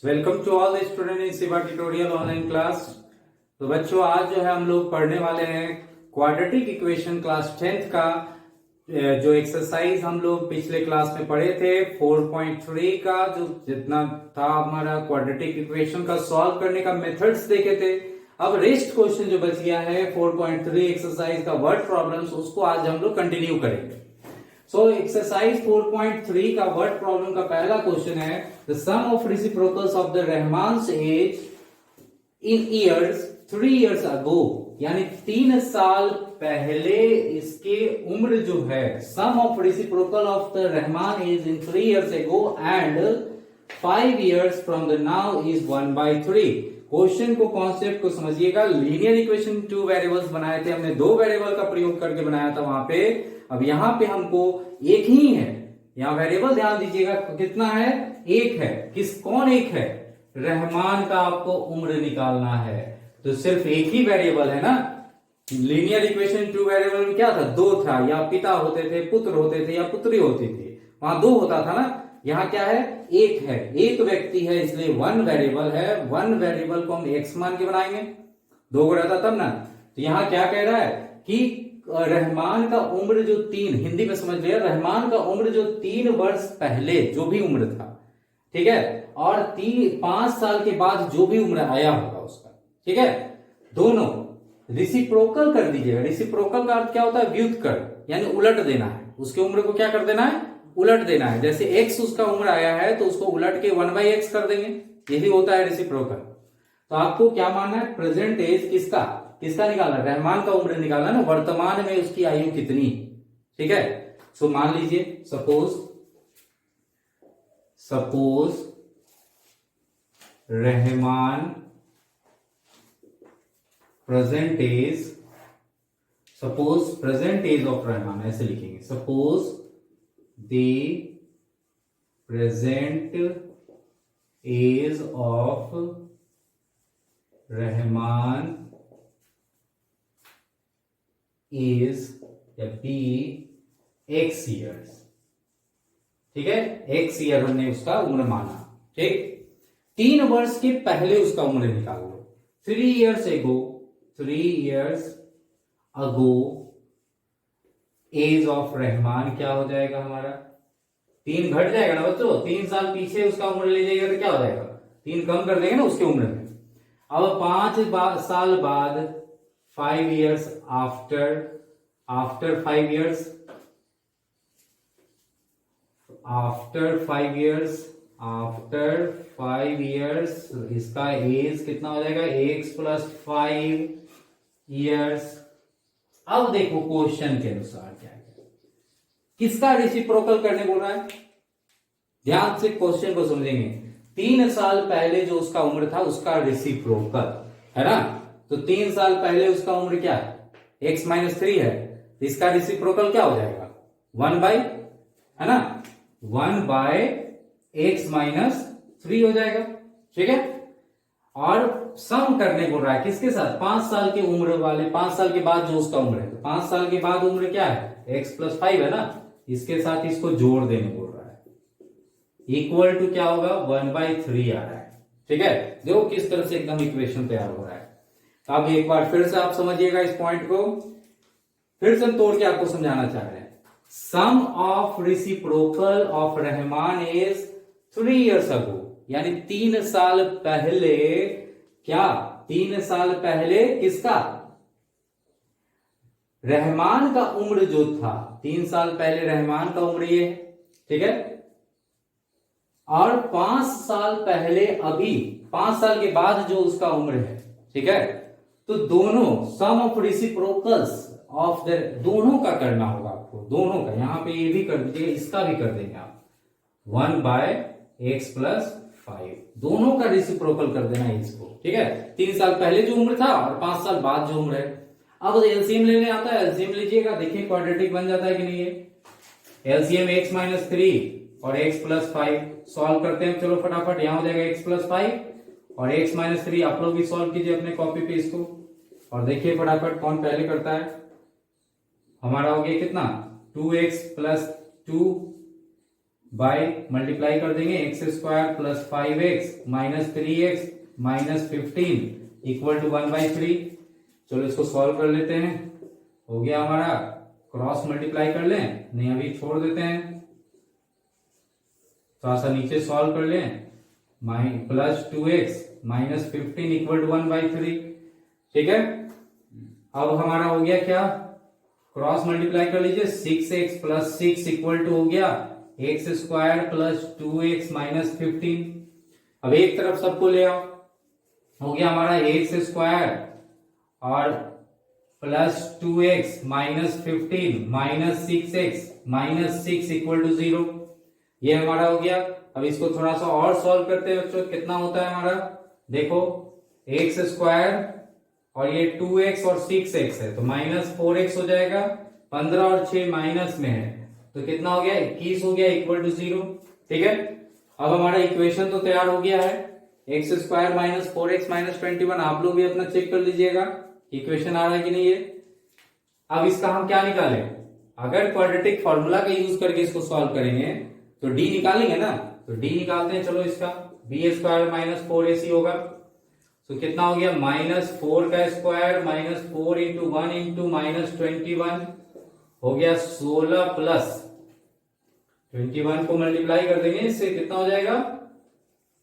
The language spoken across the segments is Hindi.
Welcome to all the student in Siva tutorial online class. तो बच्चों आज जो है हम लोग पढ़ने वाले हैं क्वाड्रेटिक इक्वेशन क्लास 10th का जो एक्सरसाइज हम लोग पिछले क्लास में पढ़े थे 4.3 का, जो जितना था हमारा क्वाड्रेटिक इक्वेशन का सॉल्व करने का मेथड्स देखे थे। अब रेस्ट क्वेश्चन जो बच गया है 4.3 एक्सरसाइज का वर्ड प्रॉब्लम्स, उसको आज हम लोग कंटिन्यू करेंगे। सो एक्सरसाइज 4.3 का वर्ड प्रॉब्लम का पहला क्वेश्चन है the sum of reciprocals of the Rahman's age in years 3 years ago, यानी 3 साल पहले इसके उम्र जो है, sum of reciprocal of the Rahman age in 3 years ago and 5 years from the now is 1/3। Question को कॉन्सेप्ट को समझिएगा। लीनियर इक्वेशन 2 वेरिएबल्स बनाए थे हमने, 2 वेरिएबल का प्रयोग करके बनाया था वहां पे। अब यहां पे हमको एक ही है, यहां वेरिएबल ध्यान दीजिएगा कितना है, एक है। कौन एक है? रहमान का आपको उम्र निकालना है, तो सिर्फ एक ही वेरिएबल है ना। लीनियर इक्वेशन 2 वेरिएबल में क्या था? 2 था, या पिता होते थे, पुत्र होते थे, या पुत्री होती थी, वहां 2 होता था ना। यहाँ क्या है? एक है, एक व्यक्ति है, इसलिए 1 वेरिएबल है। 1 वेरिएबल को हम एक्स मान के बनाएंगे, 2 को रहता तब ना। तो यहाँ क्या कह रहा है कि रहमान का उम्र जो 3, हिंदी में समझ लिया, रहमान का उम्र जो 3 वर्ष पहले जो भी उम्र था, ठीक है, और 5 साल के बाद जो भी उम्र आया होगा उसका, ठीक है, दोनों रिसिप्रोकल कर दीजिएगा। रिसिप्रोकल का अर्थ क्या होता है? व्युत्क्रम, यानी उलट देना है। उसके उम्र को क्या कर देना है? उलट देना है। जैसे x उसका उम्र आया है तो उसको उलट के 1/x कर देंगे, यही होता है रिसिप्रोकल। तो आपको क्या मानना है? प्रेजेंट एज किसका निकालना? रहमान का उम्र निकालना ना, वर्तमान में उसकी आयु कितनी, ठीक है। सो मान लीजिए suppose Rahman present age of Rahman, ऐसे लिखेंगे। Suppose the present age of Rahman is be x years, ठीक है, x ईयर हमने उसका उम्र माना, ठीक। 3 वर्ष के पहले उसका उम्र निकाल लो। 3 years ago age of Rahman क्या हो जाएगा हमारा? 3 घट जाएगा ना बच्चों, 3 साल पीछे उसका उम्र ले जाएगा तो क्या हो जाएगा? 3 कम कर देंगे ना उसके उम्र में। अब 5 साल बाद 5 years आफ्टर 5 years इसका एज कितना हो जाएगा? x + 5 years। अब देखो क्वेश्चन के अनुसार क्या है, किसका रेसिप्रोकल करने बोल रहा है? ध्यान से क्वेश्चन को समझेंगे। 3 साल पहले जो उसका उम्र था उसका रेसिप्रोकल है ना, तो 3 साल पहले उसका उम्र क्या है? x - 3 है, इसका रेसिप्रोकल क्या हो जाएगा? 1 है ना, 1/x - 3 हो जाएगा, ठीक है। और सम करने बोल रहा है किसके साथ? 5 साल की उम्र वाले, 5 साल के बाद जो उसका उम्र है, तो 5 साल के बाद उम्र क्या है? x + 5 है ना, इसके साथ इसको जोड़ देने बोल रहा है। इक्वल टू क्या होगा? 1/3 आ रहा है, ठीक है। देखो किस तरह से एकदम इक्वेशन तैयार हो रहा है। तो अब एक बार फिर से आप समझिएगा इस पॉइंट को, फिर से हम तोड़ के आपको समझाना चाह रहे हैं। Sum of reciprocal of Rahman is 3 years ago, यानी 3 साल पहले क्या? 3 साल पहले किसका? रहमान का उम्र जो था, 3 साल पहले रहमान का उम्र ये है, ठीक है। और 5 साल पहले, अभी 5 साल के बाद जो उसका उम्र है, ठीक है। तो दोनों सम ऑफ रेसिप्रोकल्स ऑफ द, दोनों का करना होगा आपको, दोनों का। यहां पे ये भी कर दीजिए, इसका भी कर देंगे आप। 1/x + 5, दोनों का रेसिप्रोकल कर देना है इसको, ठीक है। 3 साल पहले जो उम्र था और 5 साल बाद जो उम्र है। अब एलसीएम लेने आता है, एलसीएम लीजिएगा, देखिए क्वाड्रेटिक बन जाता है कि नहीं है। एलसीएम x - 3 और x + 5 सॉल्व करते हैं, चलो फटाफट। यहां हो जाएगा x + 5 और x - 3, आप लोग भी सॉल्व कीजिए अपने कॉपी पे इसको, और देखिए फटाफट कौन पहले करता है। हमारा हो गया कितना? 2x + 2 बाय मल्टीप्लाई कर देंगे x square plus 5x minus 3x minus 15 equal to 1/3। चलो इसको सॉल्व कर लेते हैं। हो गया हमारा, क्रॉस मल्टीप्लाई कर लें, नहीं अभी छोड़ देते हैं, थोड़ा सा नीचे सॉल्व कर लें, plus 2x minus 15 equal to 1/3। ठीक है, अब हमारा हो गया क्या, क्रॉस मल्टीप्लाई कर लीजिए, 6x प्लस 6 इक्वल टू हो गया x square plus 2x minus 15। अब एक तरफ सबको ले आओ, हो गया हमारा एक्स स्क्वायर और plus 2x minus 15 minus 6x minus 6 equal to 0। ये हमारा हो गया। अब इसको थोड़ा सा और सॉल्व करते हैं बच्चों, कितना होता है हमारा, देखो एक्स स्क्वायर और ये 2x और 6x है तो माइनस 4x हो जाएगा, 15 और 6 माइनस में है तो कितना हो गया, 21 हो गया इक्वल टू 0। ठीक है, अब हमारा इक्वेशन तो तैयार हो गया है, x square minus 4x minus 21। आप लोग भी अपना चेक कर लीजिएगा इक्वेशन आ रहा है कि नहीं है। अब इसका हम क्या निकालें, अगर क्वाड्रेटिक फॉर्मूला का यूज करके इसको सॉल्व करेंगे तो डी निकालेंगे ना, तो डी निकालते हैं। चलो इसका बी स्क्वायर माइनस 4ac होगा, तो कितना हो गया, माइनस 4 का square minus 4 into 1 into minus 21 हो गया 16 प्लस 21 को मल्टीप्लाई कर देंगे, इससे कितना हो जाएगा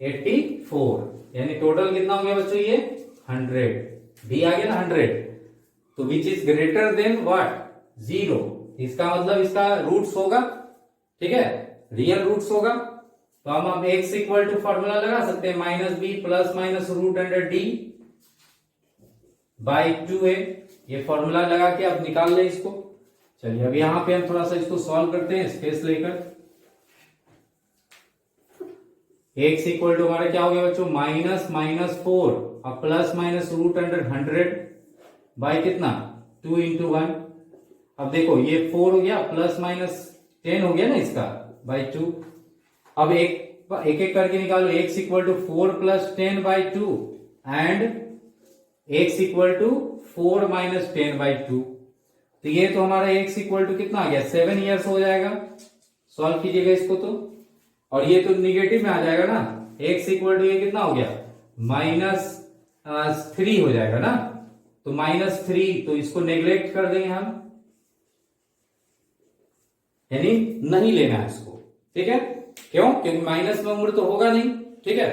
84, यानी टोटल कितना हो गया बच्चों ये 100। डी आ गया ना 100, तो which is greater then what 0, इसका मतलब इसका रूट्स होगा। ठीक है, रियल रूट्स होगा, तो हम अब x इक्वल टू फॉर्मूला लगा सकते हैं minus b plus minus root under d by 2a। ये फॉर्मूला लगा के अब निकाल ले इसको। चलिए अब यहां पे हम थोड़ा सा इसको सॉल्व करते हैं स्पेस लेकर। x इक्वल टू हमारा क्या हो गया बच्चों, माइनस माइनस 4 और plus minus root under 100 by कितना 2 इंटू 1। अब देखो ये 4 हो गया प्लस माइनस 10 हो गया ना इसका बाई 2। अब एक एक करके निकालो, x equal to 4 plus 10 by 2 and x equal to 4 minus 10 by 2। तो ये तो हमारा x इक्वल टू कितना आ गया 7 ईयर्स हो जाएगा। सॉल्व कीजिएगा इसको तो, और ये तो निगेटिव में आ जाएगा ना, x इक्वल टू ये कितना हो गया माइनस 3 हो जाएगा ना, तो माइनस 3, तो इसको नेग्लेक्ट कर देंगे हम, यानी नहीं लेना है इसको। ठीक है, क्यों, क्योंकि माइनस में उम्र तो होगा नहीं। ठीक है,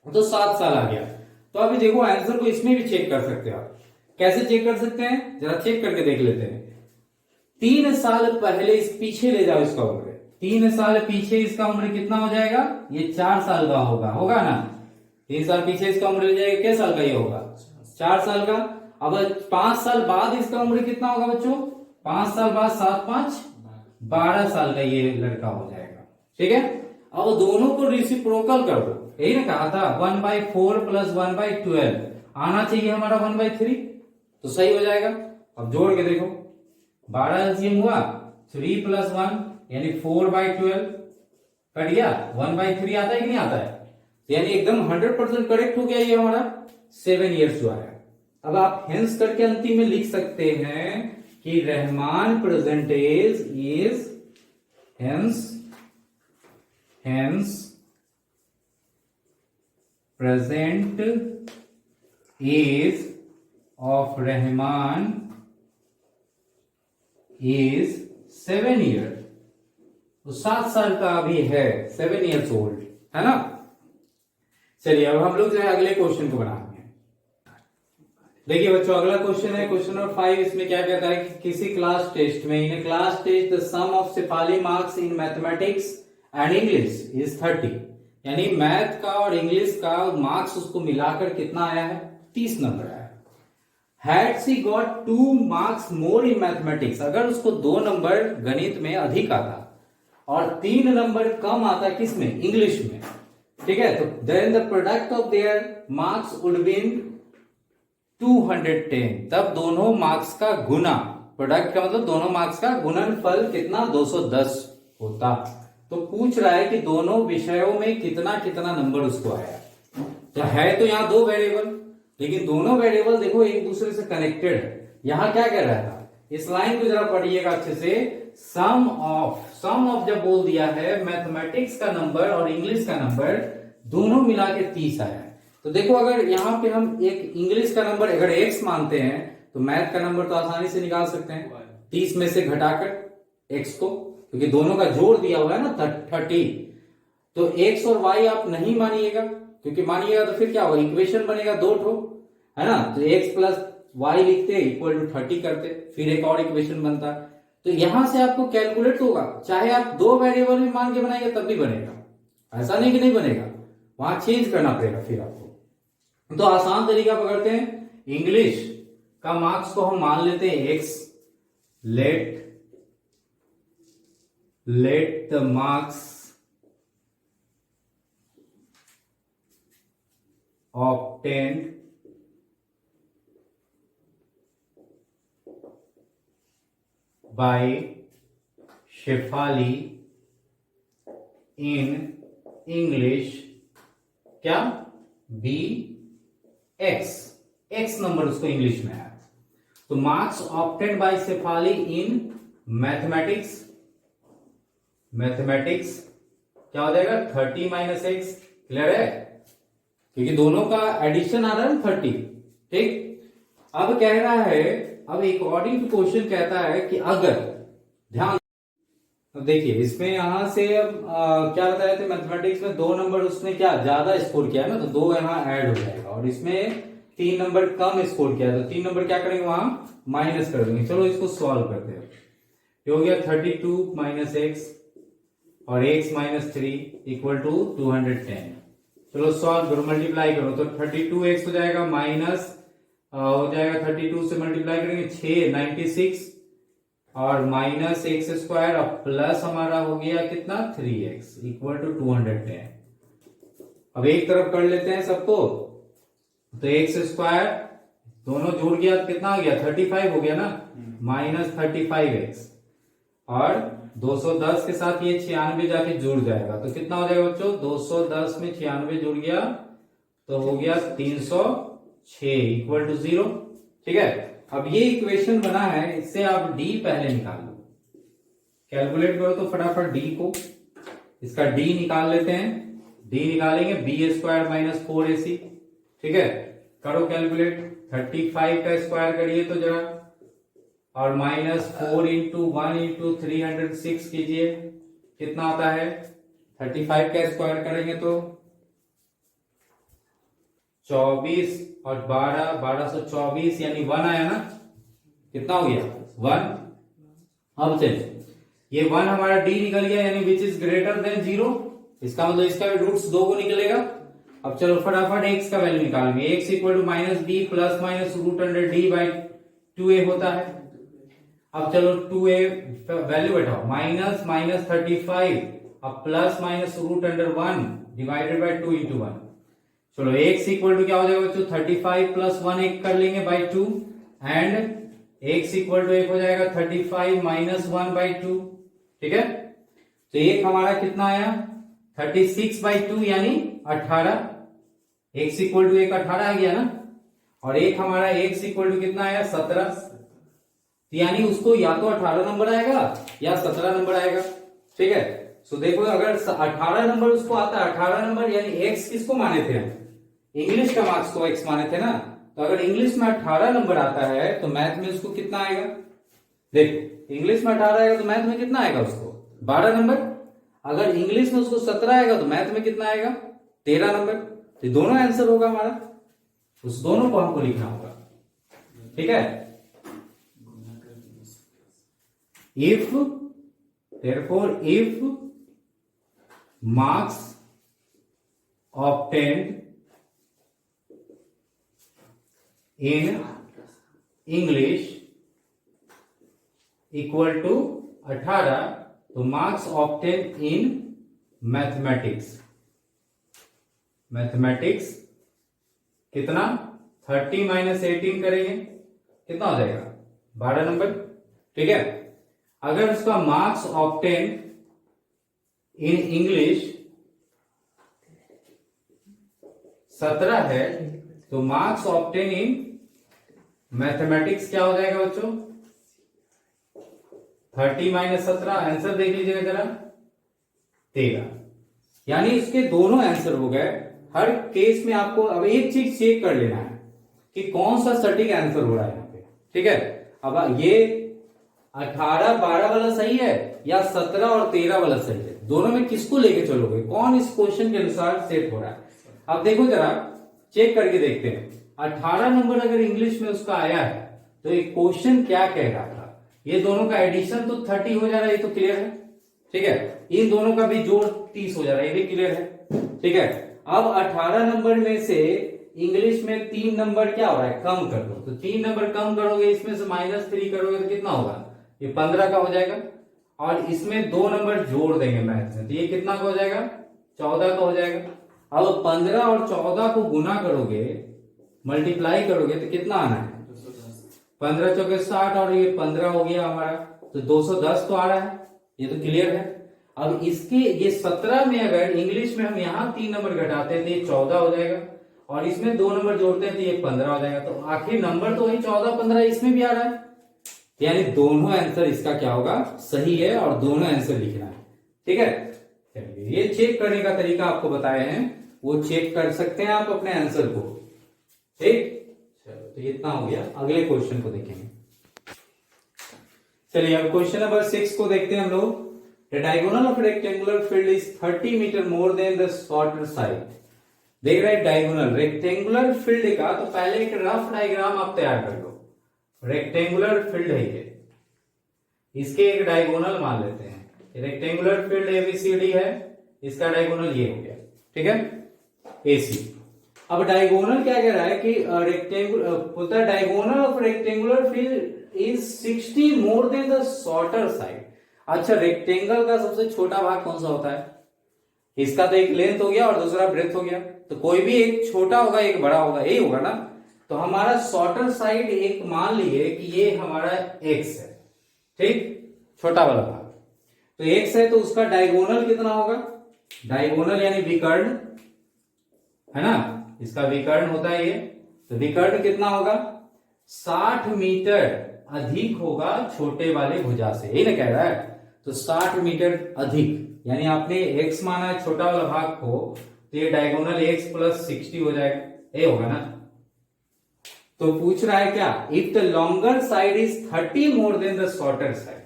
तो 7 साल आ गया। तो अभी देखो आंसर को इसमें भी चेक कर सकते हो आप। कैसे चेक कर सकते हैं, जरा चेक करके देख लेते हैं। 3 साल पहले इस पीछे ले जाओ इसका उम्र, 3 साल पीछे इसका उम्र कितना हो जाएगा, ये 4 साल का होगा ना। 3 साल पीछे इसका उम्र ले जाएगा, किस साल का ये होगा 4 साल का। अब 5 साल बाद इसका उम्र कितना होगा बच्चों, 5 साल बाद 7 5 12 साल का ये लड़का हो जाएगा। ठीक है, अब दोनों को रेसिप्रोकल कर दो, यही ना कहा था 1/4 प्लस 1/12 आना चाहिए हमारा 1/3, तो सही हो जाएगा। अब जोड़ के देखो 12 एलसीएम हुआ 3 प्लस 1 यानी 4/12 कट गया, 1/3 आता है कि नहीं आता है, यानी एकदम 100% करेक्ट हो गया ये हमारा 7 ईयर्स जो आया। अब आप हेंस करके अंतिम में लिख सकते हैं कि Rahman present age is hence present age of Rahman is 7 years। तो 7 साल का अभी है, 7 years old है ना। चलिए अब हम लोग जो है अगले क्वेश्चन को बनाएंगे। देखिए बच्चों अगला क्वेश्चन है क्वेश्चन नंबर 5। इसमें क्या कहता है कि किसी क्लास टेस्ट में, in class test the sum of Sipali marks in mathematics and English is 30, यानी मैथ का और इंग्लिश का मार्क्स उसको मिलाकर कितना आया है 30 नंबर आया। Had she got 2 marks more in mathematics, अगर उसको 2 नंबर गणित में अधिक आता और 3 नंबर कम आता किसमें, इंग्लिश में। ठीक है, तो then the product of their marks would been 210, तब दोनों मार्क्स का गुना, प्रोडक्ट का मतलब दोनों मार्क्स का गुणनफल कितना 210 होता। तो पूछ रहा है कि दोनों विषयों में कितना कितना नंबर उसको आया। तो है तो यहाँ 2 वेरिएबल, लेकिन दोनों वेरिएबल देखो एक दूसरे से कनेक्टेड है। यहां क्या कह रहा था इस लाइन को जरा पढ़िएगा अच्छे से। सम ऑफ जब बोल दिया है, मैथमेटिक्स का नंबर और इंग्लिश का नंबर दोनों मिला के 30 आया है। तो देखो अगर यहाँ पे हम एक इंग्लिश का नंबर अगर x मानते हैं तो मैथ का नंबर तो आसानी से निकाल सकते हैं 30 में से घटाकर x को, क्योंकि दोनों का जोड़ दिया हुआ है ना 30। तो x और y आप नहीं मानिएगा, क्योंकि मानिएगा तो फिर क्या होगा, इक्वेशन बनेगा दो ठो, है ना। तो x प्लस वाई लिखते इक्वल टू 30 करते, फिर एक और इक्वेशन बनता। तो यहां से आपको कैलकुलेट होगा, चाहे आप दो वेरिएबल भी मान के बनाएंगे तब भी बनेगा, ऐसा नहीं कि नहीं बनेगा, वहां चेंज करना पड़ेगा फिर आपको। तो आसान तरीका पकड़ते हैं, इंग्लिश का मार्क्स को हम मान लेते हैं x। Let the marks obtained by Shefali in English क्या, बी एक्स नंबर उसको इंग्लिश में आया। तो marks obtained by Shefali in mathematics क्या हो जाएगा 30 माइनस एक्स। क्लियर है, क्योंकि दोनों का एडिशन आ रहा है 30। ठीक, अब कह रहा है, अब अकॉर्डिंग टू क्वेश्चन कहता है कि अगर, ध्यान देखिए इसमें यहां से क्या बताया थे, मैथमेटिक्स में 2 नंबर उसने क्या ज्यादा स्कोर किया है ना, तो 2 यहां ऐड हो जाएगा, और इसमें 3 नंबर कम स्कोर किया है, तो 3 नंबर क्या करेंगे वहां माइनस कर देंगे। चलो इसको सॉल्व करते हैं। ये हो गया 32 माइनस एक्स और x माइनस 3 इक्वल टू 210। चलो सॉल्व करो, मल्टीप्लाई करो, तो 32x हो जाएगा माइनस हो जाएगा 32 से मल्टीप्लाई करेंगे 6 96 और माइनस एक्स स्क्वायर और प्लस हमारा हो गया कितना 3x इक्वल टू 210। अब एक तरफ कर लेते हैं सबको, तो एक्स स्क्वायर दोनों जोड़ गया कितना आ गया 35 हो गया ना, माइनस 35x और 210 के साथ ये 96 जाके जुड़ जाएगा, तो कितना हो जाएगा बच्चों 210 में 96 जुड़ गया तो हो गया 306 इक्वल टू 0। ठीक है, अब ये इक्वेशन बना है, इससे आप d पहले निकाल लो, कैलकुलेट करो तो फटाफट d को, इसका d निकाल लेते हैं। d निकालेंगे बी स्क्वायर माइनस 4ac। ठीक है, करो कैलकुलेट, 35 का स्क्वायर करिए तो जरा, और माइनस 4 इंटू 1 इंटू 306 कीजिए, कितना आता है 35 का स्क्वायर करेंगे तो 24 और 12 1224 यानी 1 आया ना, कितना हो गया 1। अब चलिए ये 1 हमारा d निकल गया, यानी विच इज ग्रेटर देन 0, इसका मतलब इसका भी रूट्स 2 को निकलेगा। अब चलो फटाफट x का वैल्यू निकालेंगे, x equal to minus d plus minus root under d by 2a होता है। अब चलो 2a वैल्यू बैठाओ, माइनस माइनस 35 अब plus minus root under 1 divided by 2 into 1। चलो x इक्वल टू क्या हो जाएगा बच्चों 35 प्लस 1 एक कर लेंगे by 2 and x equal to एक हो जाएगा 35 माइनस 1 बाई 2। ठीक है, तो एक हमारा कितना आया 36 बाई 2 यानी 18, x इक्वल टू एक 18 आ गया ना, और एक हमारा x इक्वल टू कितना आया 17, यानी उसको या तो 18 नंबर आएगा या 17 नंबर आएगा। ठीक है, सो देखो अगर 18 नंबर उसको आता है, 18 नंबर यानी x किसको माने थे हम, इंग्लिश का मार्क्स को x माने थे ना, तो अगर इंग्लिश में 18 नंबर आता है तो मैथ में उसको कितना आएगा, देखो इंग्लिश में 18 आएगा तो मैथ में कितना आएगा उसको 12 नंबर, अगर इंग्लिश में उसको 17 आएगा तो मैथ में कितना आएगा 13 नंबर। तो दोनों आंसर होगा हमारा, उस दोनों को हमको लिखना होगा। ठीक है, if therefore if marks obtained in English equal to 18, तो मार्क्स ऑब्टेन इन मैथमेटिक्स कितना 30 माइनस 18 करेंगे कितना हो जाएगा 12 नंबर। ठीक है, अगर उसका मार्क्स ऑब्टेन इन इंग्लिश 17 है तो मार्क्स ऑब्टेन इन मैथमेटिक्स क्या हो जाएगा बच्चों 30 माइनस 17, आंसर देख लीजिएगा जरा 13। यानी इसके दोनों आंसर हो गए। हर केस में आपको अब एक चीज चेक कर लेना है कि कौन सा सटीक आंसर हो रहा है यहाँ पे, ठीक है। अब ये 18 12 वाला सही है या 17 और 13 वाला सही है, दोनों में किसको लेके चलोगे, कौन इस क्वेश्चन के अनुसार सेट हो रहा है। अब देखो जरा चेक करके देखते हैं। 18 नंबर अगर इंग्लिश में उसका आया है तो एक क्वेश्चन क्या कह रहा था, ये दोनों का एडिशन तो 30 हो जा रहा है, ये तो क्लियर है, ठीक है। इन दोनों का भी जोड़ 30 हो जा रहा है, ये भी क्लियर है, ठीक है। अब 18 नंबर में से इंग्लिश में 3 नंबर क्या हो रहा है, कम कर दो। तो 3 नंबर कम करोगे, इसमें से -3 करोगे तो कितना होगा, ये 15 का हो जाएगा। और इसमें 2 नंबर जोड़ देंगे मैथ में, तो ये कितना का हो जाएगा, 14 का हो जाएगा। अब 15 और 14 को गुना करोगे, मल्टीप्लाई करोगे तो कितना आना है, 15 चौके 60 और ये 15 हो गया हमारा, तो 210 तो आ रहा है, ये तो क्लियर है। अब इसके ये 17 में अगर इंग्लिश में हम यहाँ 3 नंबर घटाते हैं तो ये 14 हो जाएगा, और इसमें 2 नंबर जोड़ते हैं तो ये 15 हो जाएगा। तो आखिर नंबर तो वही 14 15 इसमें भी आ रहा है, यानी दोनों आंसर इसका क्या होगा, सही है, और दोनों आंसर लिखना है, ठीक है। चलिए ये चेक करने का तरीका आपको बताए हैं, वो चेक कर सकते हैं आप अपने आंसर को, ठीक। चलो तो इतना हो गया, अगले क्वेश्चन को देखेंगे। चलिए अब क्वेश्चन नंबर 6 को देखते हैं हम लोग। The diagonal of rectangular field is 30 metre more than the shorter side. देख रहे हैं डायगोनल रेक्टेंगुलर फील्ड का, तो पहले एक रफ डायग्राम आप तैयार कर लो। रेक्टेंगुलर फील्ड है ये, इसके एक डायगोनल मान लेते हैं। रेक्टेंगुलर फील्ड एबीसीडी है, इसका डायगोनल ये हो गया, ठीक है, एसी। अब डायगोनल क्या कह रहा है कि rectangular diagonal of rectangular field is 60 more than the shorter side. अच्छा, रेक्टेंगल का सबसे छोटा भाग कौन सा होता है, इसका तो एक लेंथ हो गया और दूसरा ब्रेथ हो गया, तो कोई भी एक छोटा होगा एक बड़ा होगा, यही होगा ना। तो हमारा शॉर्टर साइड एक मान लीजिए कि ये हमारा एक्स है, ठीक, छोटा वाला भाग तो एक्स है, तो उसका डायगोनल कितना होगा, डायगोनल यानी विकर्ण है ना, इसका विकर्ण होता है ये, तो विकर्ण कितना होगा, 60 मीटर अधिक होगा छोटे वाले भुजा से, यही ना कह रहा है। तो 60 मीटर अधिक, यानी आपने x माना है छोटा वाला भाग को, तो ये डायगोनल x प्लस 60 हो जाएगा, ये होगा ना। तो पूछ रहा है क्या, if the longer side is 30 more than the shorter side.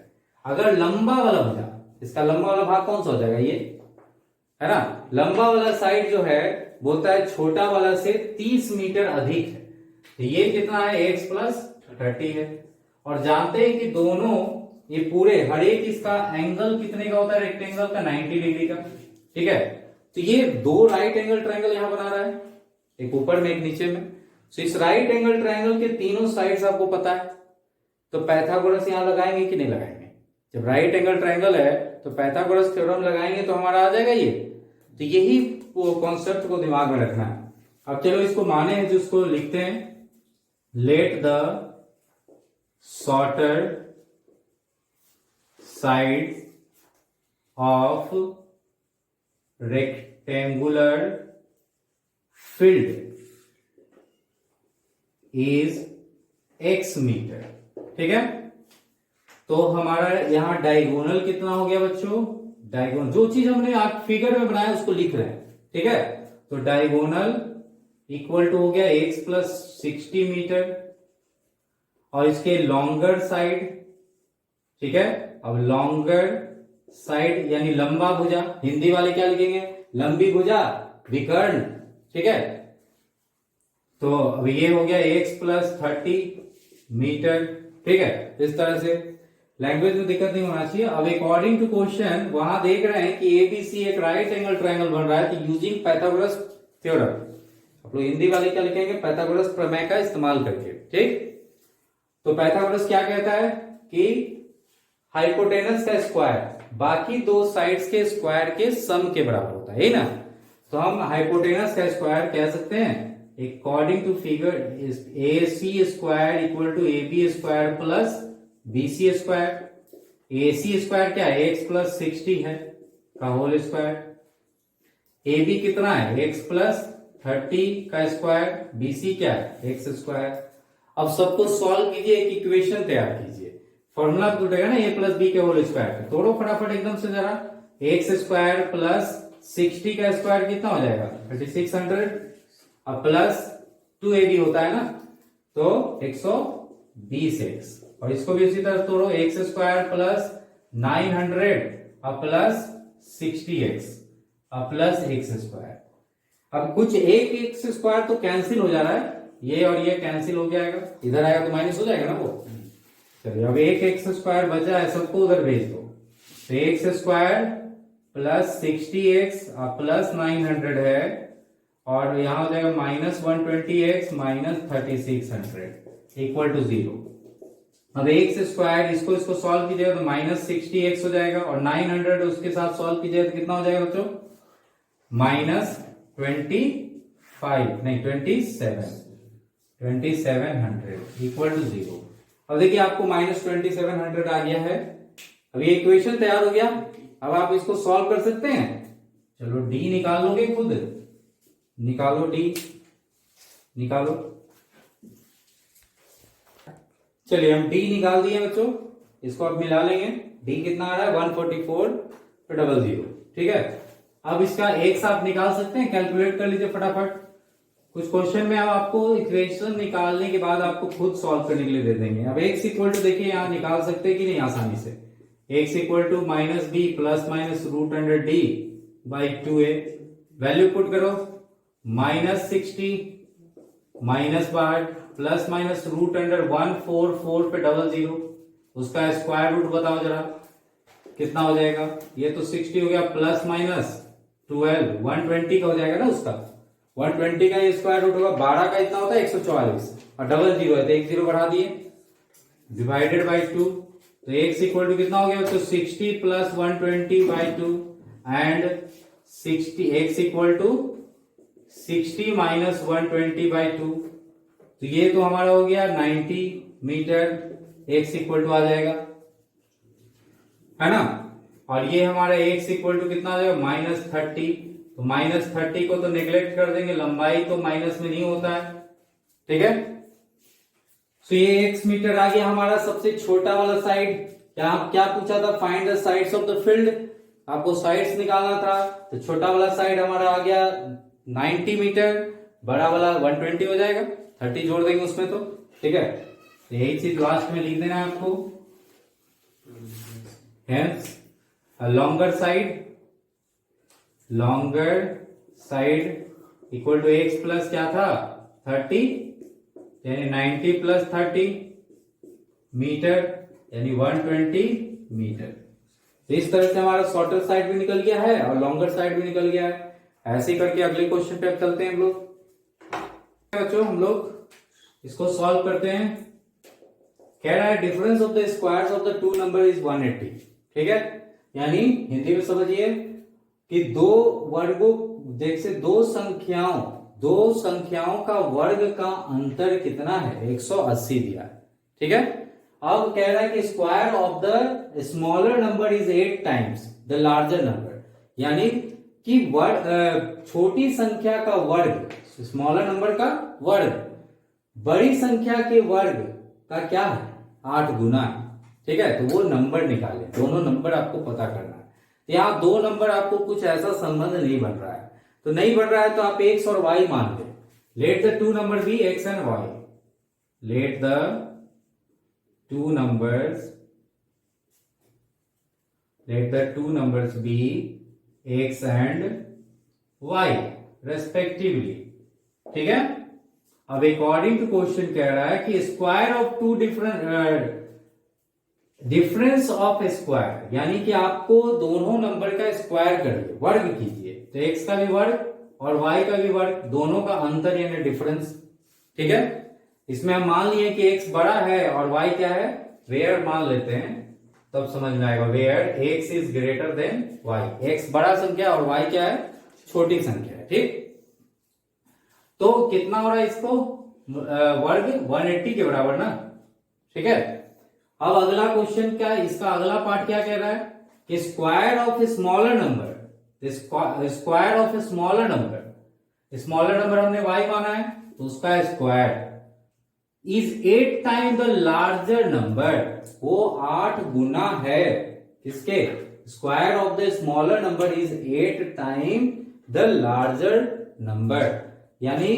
अगर लंबा वाला भुजा, इसका लंबा वाला भाग कौन सा हो जाएगा, ये है ना, लंबा वाला साइड जो है बोलता है छोटा वाला से 30 मीटर अधिक है, तो ये कितना है, x प्लस 30 है। और जानते हैं कि दोनों ये पूरे हर एक इसका एंगल कितने का होता है, रेक्टेंगल का 90 डिग्री का, ठीक है। तो ये 2 राइट एंगल ट्रायंगल यहां बना रहा है, एक ऊपर में एक नीचे में। तो इस राइट एंगल ट्रायंगल के तीनों साइड्स आपको पता है, तो पाइथागोरस यहां लगाएंगे कि नहीं लगाएंगे। जब राइट एंगल ट्रायंगल है तो पाइथागोरस थ्योरम लगाएंगे तो हमारा आ जाएगा ये। तो यही कॉन्सेप्ट को दिमाग में रखना है। अब चलो इसको माने हैं, जिसको लिखते हैं, let the shorter side of rectangular field is x metre, ठीक है। तो हमारा यहां डायगोनल कितना हो गया बच्चों, डायगोनल जो चीज हमने आप फिगर में बनाया उसको लिख रहे हैं, ठीक है। तो डायगोनल इक्वल टू हो गया x प्लस 60 मीटर, और इसके लॉन्गर साइड, ठीक है। अब लॉन्गर साइड यानी लंबा भुजा, हिंदी वाले क्या लिखेंगे, लंबी भुजा, विकर्ण, ठीक है। तो अब ये हो गया x प्लस 30 मीटर, ठीक है। इस तरह से लैंग्वेज में दिक्कत नहीं होना चाहिए। अब अकॉर्डिंग टू क्वेश्चन वहां देख रहे हैं कि एबीसी एक राइट एंगल ट्रायंगल बन रहा है, तो यूजिंग पाइथागोरस थ्योरम, आप लोग हिंदी वाले क्या लिखेंगे, पाइथागोरस प्रमेय का इस्तेमाल करके, ठीक। तो पाइथागोरस क्या कहता है कि हाइपोटेनस का स्क्वायर बाकी 2 साइड्स के स्क्वायर के सम के बराबर होता है ना। तो हम हाइपोटेनस का स्क्वायर कह सकते हैं according to figure A C square equal to A B square plus B C square. A C square क्या है, एक्स प्लस 60 है का होल स्क्वायर, ए बी कितना है, एक्स प्लस 30 का स्क्वायर, बी सी क्या है, एक्स स्क्वायर। अब सबको सॉल्व कीजिए, एक इक्वेशन तैयार कीजिए। फॉर्मूला टूटेगा ना ए प्लस बी के होल स्क्वायर। तोड़ो फटाफट एकदम से जरा। एक्स स्क्वायर प्लस 60 का स्क्वायर कितना हो जाएगा 3600 अब प्लस 2ab होता है ना तो 120x और इसको भी उसी तरह तोड़ो एक्स स्क्वायर प्लस 900 अब प्लस 60x अब प्लस एक्स स्क्वायर। अब कुछ एक एक्स स्क्वायर तो कैंसिल हो जा रहा है, ये और ये कैंसिल हो जाएगा, इधर आएगा तो माइनस हो जाएगा ना वो। चलिए अब एक एक्स स्क्वायर बचा है, सबको उधर भेज दो। तो एक्स स्क्वायर प्लस 60x अब प्लस 900 है और यहां हो जाएगा minus 120x minus 3600 equal to 0। अब एक्स स्क्वायर इसको सॉल्व कीजिएगा तो माइनस 60x हो जाएगा और 900 उसके साथ सॉल्व कीजिएगा तो कितना हो जाएगा बच्चों माइनस 2700 इक्वल टू 0। अब देखिए आपको माइनस 2700 आ गया है। अब ये इक्वेशन तैयार हो गया। अब आप इसको सॉल्व कर सकते हैं। चलो डी निकाल लोगे खुद, निकालो डी निकालो। चलिए हम डी निकाल दिए बच्चों, इसको अब मिला लेंगे। डी कितना आ रहा है 144.00। ठीक है, अब इसका एक्स आप निकाल सकते हैं, कैलकुलेट कर लीजिए फटाफट। कुछ क्वेश्चन में अब आपको इक्वेशन निकालने के बाद आपको खुद सॉल्व करने के लिए दे देंगे। अब एक्स इक्वल टू देखिए यहां निकाल सकते हैं कि नहीं आसानी से। X equal to minus b plus minus root under d by 2a। Value put करो माइनस 60 माइनस बार प्लस माइनस रूट अंडर 144.00 उसका स्क्वायर रूट बताओ जरा कितना हो जाएगा। ये तो 60 हो गया प्लस माइनस 12 120 का हो जाएगा ना उसका। 120 का स्क्वायर रूट होगा 12 का इतना होता है 144 और 00 है तो एक जीरो बढ़ा दिए डिवाइडेड बाई 2 तो एक्स इक्वल टू कितना हो गया तो 60 plus 120 by 2 and 60 x equal to 60 minus 120 by 2 तो ये तो हमारा हो गया 90 मीटर एक्स इक्वल टू आ जाएगा है ना। और ये हमारा एक्स इक्वल टू कितना आ जाएगा माइनस 30 तो माइनस 30 को तो नेग्लेक्ट कर देंगे, लंबाई तो माइनस में नहीं होता है। ठीक है, तो ये एक्स मीटर आ गया हमारा सबसे छोटा वाला साइड। क्या पूछा था find the sides of the field, आपको साइड्स निकालना था। तो छोटा वाला साइड हमारा आ गया 90 मीटर, बड़ा वाला 120 हो जाएगा, 30 जोड़ देंगे उसमें तो। ठीक है, तो यही चीज लास्ट में लिख देना है आपको। Hence longer side equal to x plus क्या था 30 यानी 90 प्लस 30 मीटर यानी 120 मीटर। तो इस तरह से हमारा शॉर्टर साइड भी निकल गया है और लॉन्गर साइड भी निकल गया है। ऐसे ही करके अगले क्वेश्चन पे चलते हैं हम लोग। बच्चों हम लोग इसको सॉल्व करते हैं। कह रहा है difference of the squares of the two number is 180। ठीक है, यानी हिंदी में समझिए कि दो वर्गों जैसे दो संख्याओं का वर्ग का अंतर कितना है 180 दिया है। ठीक है, अब कह रहा है कि square of the smaller number is 8 times the larger number, यानी कि छोटी संख्या का वर्ग स्मॉलर नंबर का वर्ग बड़ी संख्या के वर्ग का क्या है 8 गुना है। ठीक है, तो वो नंबर निकाले, दोनों नंबर आपको पता करना है। यहाँ दो नंबर आपको कुछ ऐसा संबंध नहीं बन रहा है, तो नहीं बन रहा है तो आप एक्स और वाई मान ले। Let the two number be x and y, let the two numbers be x and y respectively. ठीक है, अब अकॉर्डिंग टू क्वेश्चन कह रहा है कि square of two difference of square, यानी कि आपको दोनों नंबर का स्क्वायर करिए, वर्ग कीजिए। तो x का भी वर्ग और y का भी वर्ग, दोनों का अंतर यानी डिफरेंस। ठीक है, इसमें हम मान लिए कि x बड़ा है और y क्या है वेयर मान लेते हैं, तब समझ में आएगा। Where x is greater than y, x बड़ा संख्या और y क्या है छोटी संख्या है। ठीक, तो कितना हो रहा है इसको वर्ग 180 के बराबर ना। ठीक है, अब अगला क्वेश्चन क्या है, इसका अगला पार्ट क्या कह रहा है कि square of a smaller number, square of a smaller number हमने y माना है तो उसका square is 8 time the larger number, वो 8 गुना है किसके, square of the smaller number is 8 time the larger number, यानी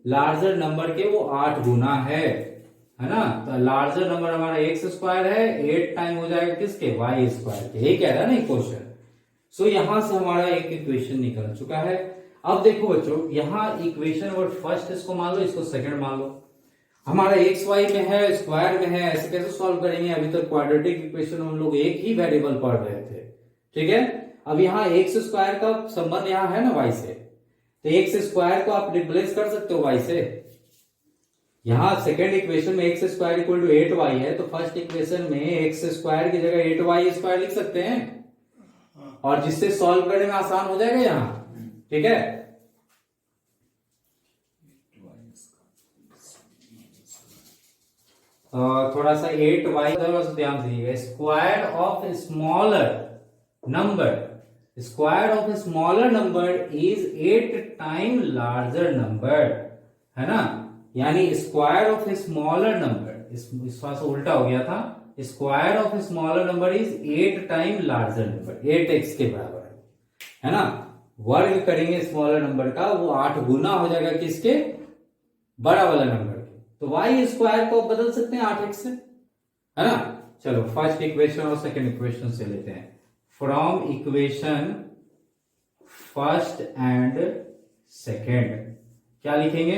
लार्जर नंबर के वो 8 गुना है ना। तो लार्जर नंबर हमारा एक्स स्क्वायर है, 8 टाइम हो जाएगा किसके, वाई स्क्वायर के, यही कह रहा है ना क्वेश्चन। सो यहां से हमारा एक इक्वेशन निकल चुका है। अब देखो बच्चों, यहां इक्वेशन नंबर फर्स्ट इसको मान लो, इसको सेकंड मान लो। हमारा एक्स वाई में है, स्क्वायर में है, ऐसे कैसे सॉल्व करेंगे। अभी तक क्वाड्रेटिक इक्वेशन हम लोग एक ही वेरिएबल पढ़ रहे थे, ठीक है। अब यहाँ एक्स स्क्वायर का संबंध यहाँ है ना वाई से, तो एक्स स्क्वायर को आप रिप्लेस कर सकते हो वाई से। यहाँ सेकेंड इक्वेशन में x square equal to 8y है, तो फर्स्ट इक्वेशन में एक्स स्क्वायर की जगह 8y स्क्वायर लिख सकते हैं, और जिससे सॉल्व करने में आसान हो जाएगा यहाँ, ठीक है। थोड़ा सा 8y थोड़ा सा ध्यान दीजिएगा। Square of smaller number, square of smaller number is 8 time larger number, है ना। यानी स्क्वायर ऑफ स्मॉलर नंबर, इस पास उल्टा हो गया था, square of smaller number is 8 time larger number, 8x के बराबर है ना। वर्ग करेंगे स्मॉलर नंबर का, वो 8 गुना हो जाएगा किसके, बड़ा वाला नंबर के। तो वाई स्क्वायर को बदल सकते हैं 8x से, है ना। चलो फर्स्ट इक्वेशन और सेकेंड इक्वेशन से लेते हैं। From equation first and second क्या लिखेंगे,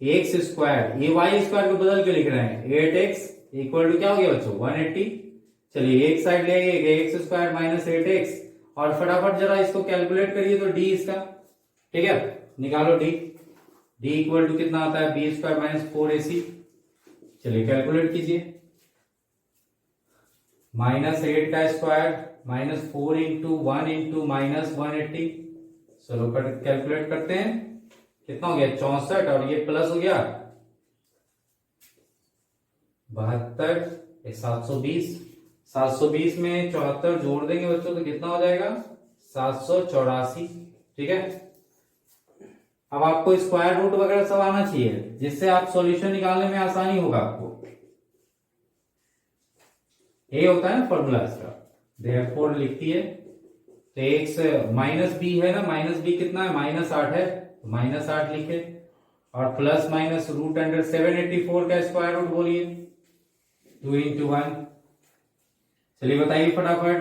एक्स स्क्वायर, ये वाई स्क्वायर को बदल के लिख रहे हैं, 8x इक्वल टू क्या हो गया बच्चों 180। चलिए एक साइड ले आइए, एक्स स्क्वायर माइनस 8x, और फटाफट जरा इसको कैलकुलेट करिए तो डी इसका, ठीक है, निकालो डी। डी इक्वल टू कितना आता है, बी स्क्वायर माइनस 4ac। चलिए कैलकुलेट कीजिए, -8 का स्क्वायर -4 इंटू 1 इंटू -180। चलो कैलकुलेट करते हैं, कितना हो गया 64, और ये प्लस हो गया 72, 720। 720 में 74 जोड़ देंगे बच्चों तो कितना हो जाएगा 784, ठीक है। अब आपको स्क्वायर रूट वगैरह सब आना चाहिए, जिससे आप सॉल्यूशन निकालने में आसानी होगा आपको। ये होता है ना फॉर्मूला इसका, देयरफॉर लिखती है, तो एक्स माइनस बी है ना, माइनस बी कितना है -8 है, -8 लिखे, और प्लस माइनस रूट अंडर 784 का स्क्वायर रूट बोलिए, 2 इंटू 1। चलिए बताइए फटाफट,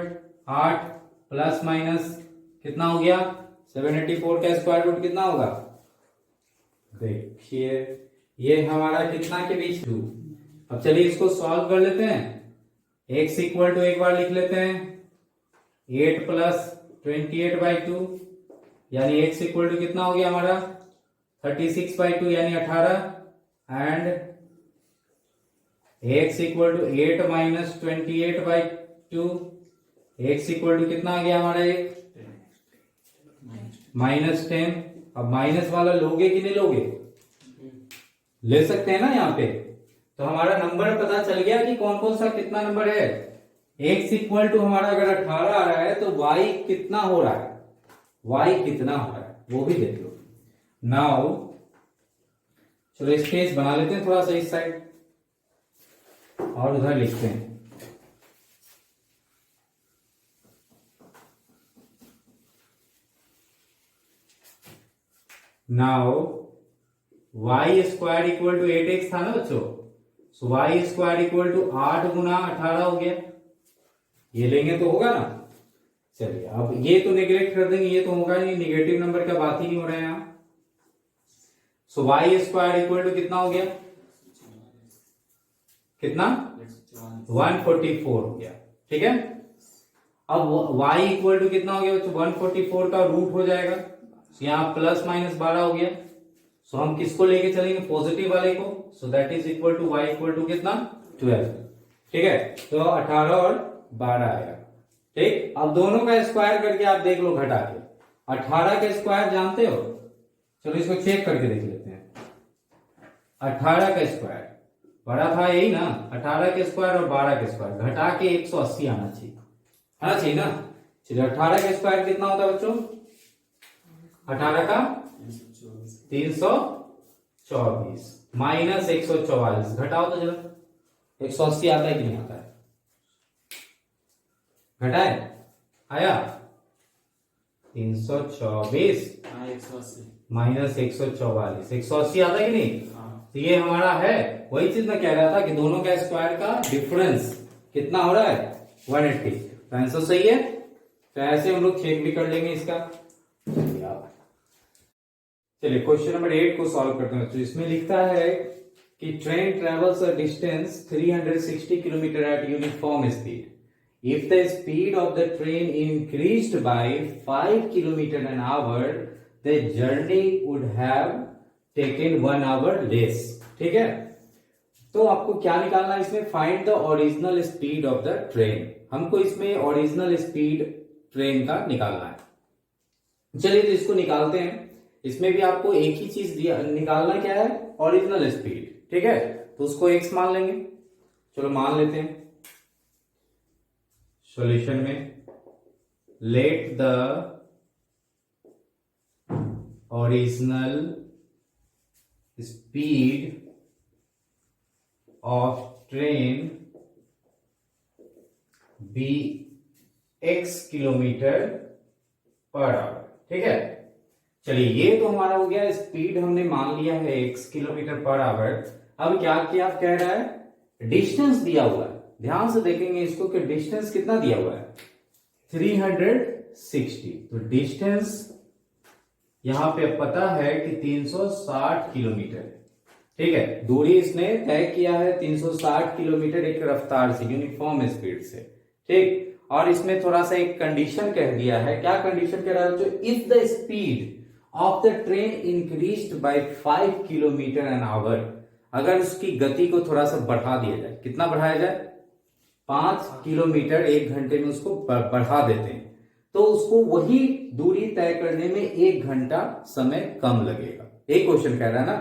8 प्लस माइनस कितना हो गया 784 का स्क्वायर रूट कितना होगा, देखिए ये हमारा कितना के बीच 2। अब चलिए इसको सॉल्व कर लेते हैं। x इक्वल टू एक बार लिख लेते हैं, 8 प्लस 28/2, यानी x इक्वल टू कितना हो गया हमारा 36/2 यानी 18, and x equal to 8 minus 28/2, x equal to कितना आ गया हमारा -10। अब माइनस वाला लोगे कि नहीं लोगे, ले सकते हैं ना यहाँ पे। तो हमारा नंबर पता चल गया कि कौन कौन सा कितना नंबर है। x इक्वल टू हमारा अगर 18 आ रहा है तो y कितना हो रहा है, y कितना हो रहा है वो भी देख लो। नाउ चलो स्पेस बना लेते हैं थोड़ा सा इस साइड, और उधर लिखते हैं। Now y square equal to 8x था ना बच्चों, so y square equal to 8 गुना 18 हो गया, ये लेंगे तो होगा ना। चलिए अब ये तो नेग्लेक्ट कर देंगे, ये तो होगा नहीं, निगेटिव नंबर का बात ही नहीं हो रहा है यहाँ। सो y स्क्वायर इक्वल टू कितना हो गया, कितना 144 हो गया, ठीक है। अब y इक्वल टू कितना हो गया बच्चों 144 का रूट हो जाएगा, यहाँ प्लस माइनस 12 हो गया। सो हम किसको लेके चलेंगे, पॉजिटिव वाले को, so that is equal to y equal to कितना 12, ठीक है। तो 18 और 12 आएगा, ठीक। अब दोनों का स्क्वायर करके आप देख लो घटा के, 18 का स्क्वायर जानते हो, चलो इसको चेक करके देख लेते हैं। 18 का स्क्वायर बड़ा था यही ना, 18 के स्क्वायर और 12 के स्क्वायर घटा के 180 आना चाहिए ना। चलिए 18 का स्क्वायर कितना होता है बच्चों, 18 का 324, -144, घटाओ तो जरा, 180 आता है कि नहीं आता है? घटाए, आया 324 -144, 180 आता है कि नहीं? तो ये हमारा है, वही चीज मैं कह रहा था कि दोनों का स्क्वायर का डिफरेंस कितना हो रहा है, 180। तो आंसर सही है। तो ऐसे हम लोग चेक भी कर लेंगे इसका। चलिए क्वेश्चन नंबर 8 को सॉल्व करते हैं। तो इसमें लिखता है कि train travels a distance 360 kilometre eight uniform speed. If the speed of the train increased by 5 kilometer an hour, the journey would have taken 1 hour less। ठीक है, तो आपको क्या निकालना है इसमें? Find the original speed of the train. हमको इसमें ओरिजिनल स्पीड ट्रेन का निकालना है। चलिए तो इसको निकालते हैं। इसमें भी आपको एक ही चीज दिया, निकालना क्या है? Original speed. ठीक है, तो उसको x मान लेंगे। चलो मान लेते हैं। सॉल्यूशन में let the original speed of train be x kilometre per hour. ठीक है, चलिए ये तो हमारा हो गया, स्पीड हमने मान लिया है x किलोमीटर पर आवर। अब क्या क्या कह रहा है? डिस्टेंस दिया हुआ है। ध्यान से देखेंगे इसको कि डिस्टेंस कितना दिया हुआ है, 360। तो डिस्टेंस यहां पे पता है कि 360 किलोमीटर। ठीक है, दूरी इसने तय किया है 360 किलोमीटर एक रफ्तार से, यूनिफॉर्म स्पीड से। ठीक, और इसमें थोड़ा सा एक कंडीशन कह दिया है। क्या कंडीशन कह रहा है? जो if the speed of the train increased by 5 kilometre an hour, अगर उसकी गति को थोड़ा सा बढ़ा दिया जाए, कितना बढ़ाया जाए? 5 किलोमीटर एक घंटे में उसको बढ़ा देते हैं, तो उसको वही दूरी तय करने में 1 घंटा समय कम लगेगा। एक क्वेश्चन कह रहा है ना,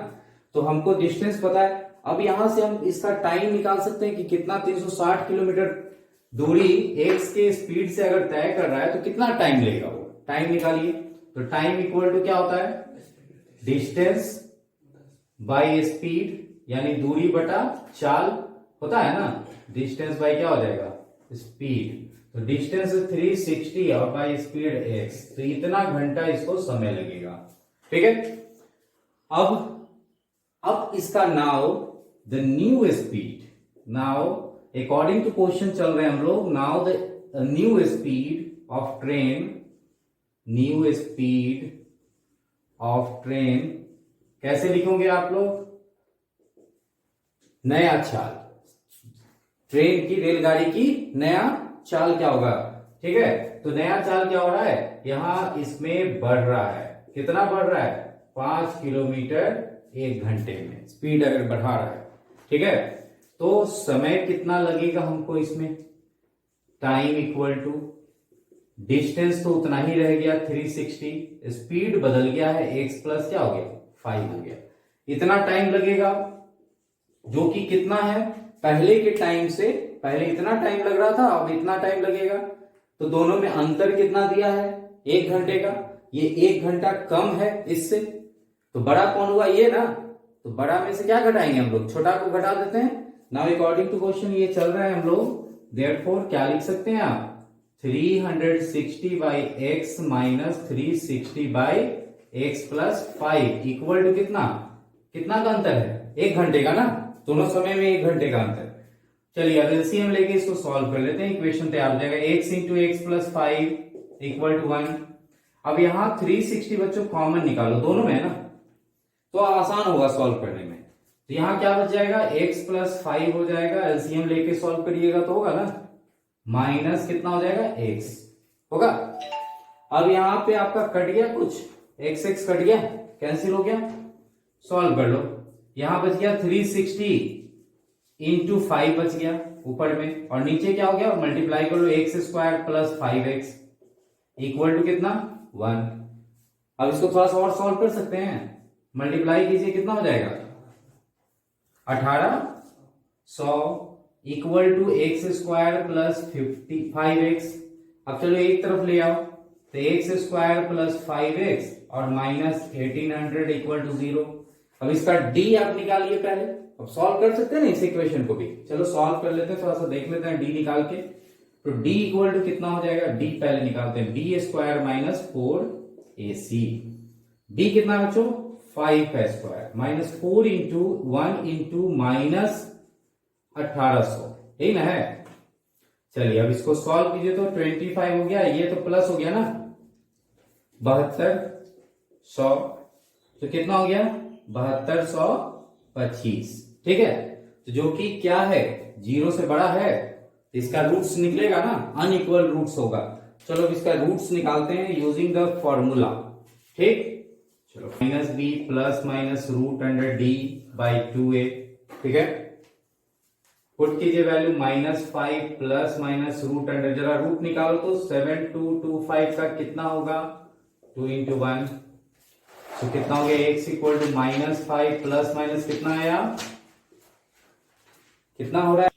तो हमको डिस्टेंस पता है। अब यहां से हम इसका टाइम निकाल सकते हैं कि कितना 360 किलोमीटर दूरी x के स्पीड से अगर तय कर रहा है तो कितना टाइम लेगा वो। टाइम निकालिए, तो टाइम इक्वल टू क्या होता है? डिस्टेंस बाय स्पीड, यानी दूरी बटा चाल होता है ना। डिस्टेंस बाय क्या हो जाएगा? स्पीड। तो डिस्टेंस 360 और बाय स्पीड x, तो इतना घंटा इसको समय लगेगा। ठीक है, अब इसका now the new speed, now according to question चल रहे हैं हम लोग। Now the new speed of train, new speed of train कैसे लिखोगे आप लोग? नया चाल, ट्रेन की, रेलगाड़ी की नया चाल क्या होगा? ठीक है, तो नया चाल क्या हो रहा है? यहां इसमें बढ़ रहा है। कितना बढ़ रहा है? 5 किलोमीटर एक घंटे में स्पीड अगर बढ़ा रहा है। ठीक है, तो समय कितना लगेगा हमको इसमें? टाइम इक्वल टू डिस्टेंस तो उतना ही रह गया 360, स्पीड बदल गया है, x प्लस क्या हो गया? 5 हो गया। इतना टाइम लगेगा, जो कि कितना है पहले के टाइम से। पहले इतना टाइम लग रहा था, अब इतना टाइम लगेगा। तो दोनों में अंतर कितना दिया है? 1 घंटे का। ये 1 घंटा कम है इससे, तो बड़ा कौन हुआ? ये ना। तो बड़ा में से क्या घटाएंगे हम लोग? छोटा को घटा देते हैं। नाउ अकॉर्डिंग टू क्वेश्चन ये चल रहा है हम लोग, देयरफॉर क्या लिख सकते हैं आप? 360 by x minus 360 by x plus 5 equal to कितना? कितना का अंतर है? 1 घंटे का ना, दोनों समय में 1 घंटे का अंतर। चलिए अब एलसीएम लेके इसको सॉल्व कर लेते हैं। इक्वेशन तैयार हो जाएगा, x into x plus 5 equal to 1। अब यहां 360 बच्चों कॉमन निकालो, दोनों में है ना, तो आसान होगा सॉल्व करने में। तो यहां क्या बच जाएगा? x प्लस 5 हो जाएगा। एलसीएम लेके सॉल्व करिएगा तो होगा ना, माइनस कितना हो जाएगा? x होगा। अब यहां पे आपका कट गया कुछ, x कट गया, कैंसिल हो गया। सॉल्व कर लो, यहां बच गया 360 इंटू 5 बच गया ऊपर में, और नीचे क्या हो गया? मल्टीप्लाई कर लो, x square plus 5x equal to कितना? 1। अब इसको थोड़ा सा और सॉल्व कर सकते हैं, मल्टीप्लाई कीजिए, कितना हो जाएगा? 1800 equal to x square plus 55x। अब चलो एक तरफ ले आओ, तो एक्स स्क्वायर प्लस 5x और माइनस 1800 इक्वल टू 0। अब इसका डी आप निकालिए पहले। अब सॉल्व कर सकते हैं ना इस इक्वेशन को भी, चलो सॉल्व कर लेते हैं, थोड़ा सा देख लेते हैं डी निकाल के। तो डी इक्वल टू कितना हो जाएगा, डी पहले निकालते हैं, B square minus 4ac। D कितना बच्चों, 5 माइनस 4 इंटू 1 इंटू माइनस 1800, यही ना है। चलिए अब इसको सॉल्व कीजिए तो 25 हो गया, ये तो प्लस हो गया ना 7200, तो कितना हो गया 7225, ठीक है। तो जो कि क्या है, 0 से बड़ा है, तो इसका रूट्स निकलेगा ना, अनइक्वल रूट्स होगा। चलो अब इसका रूट्स निकालते हैं यूजिंग द फॉर्मूला, ठीक। चलो minus b plus minus root under d by 2a, ठीक है। पुट कीजिए value -5 plus minus root under, जरा रूट निकालो तो 7225 का कितना होगा 2 इंटू 1, तो कितना हो गया x equal to -5 plus minus कितना आया, कितना हो रहा है,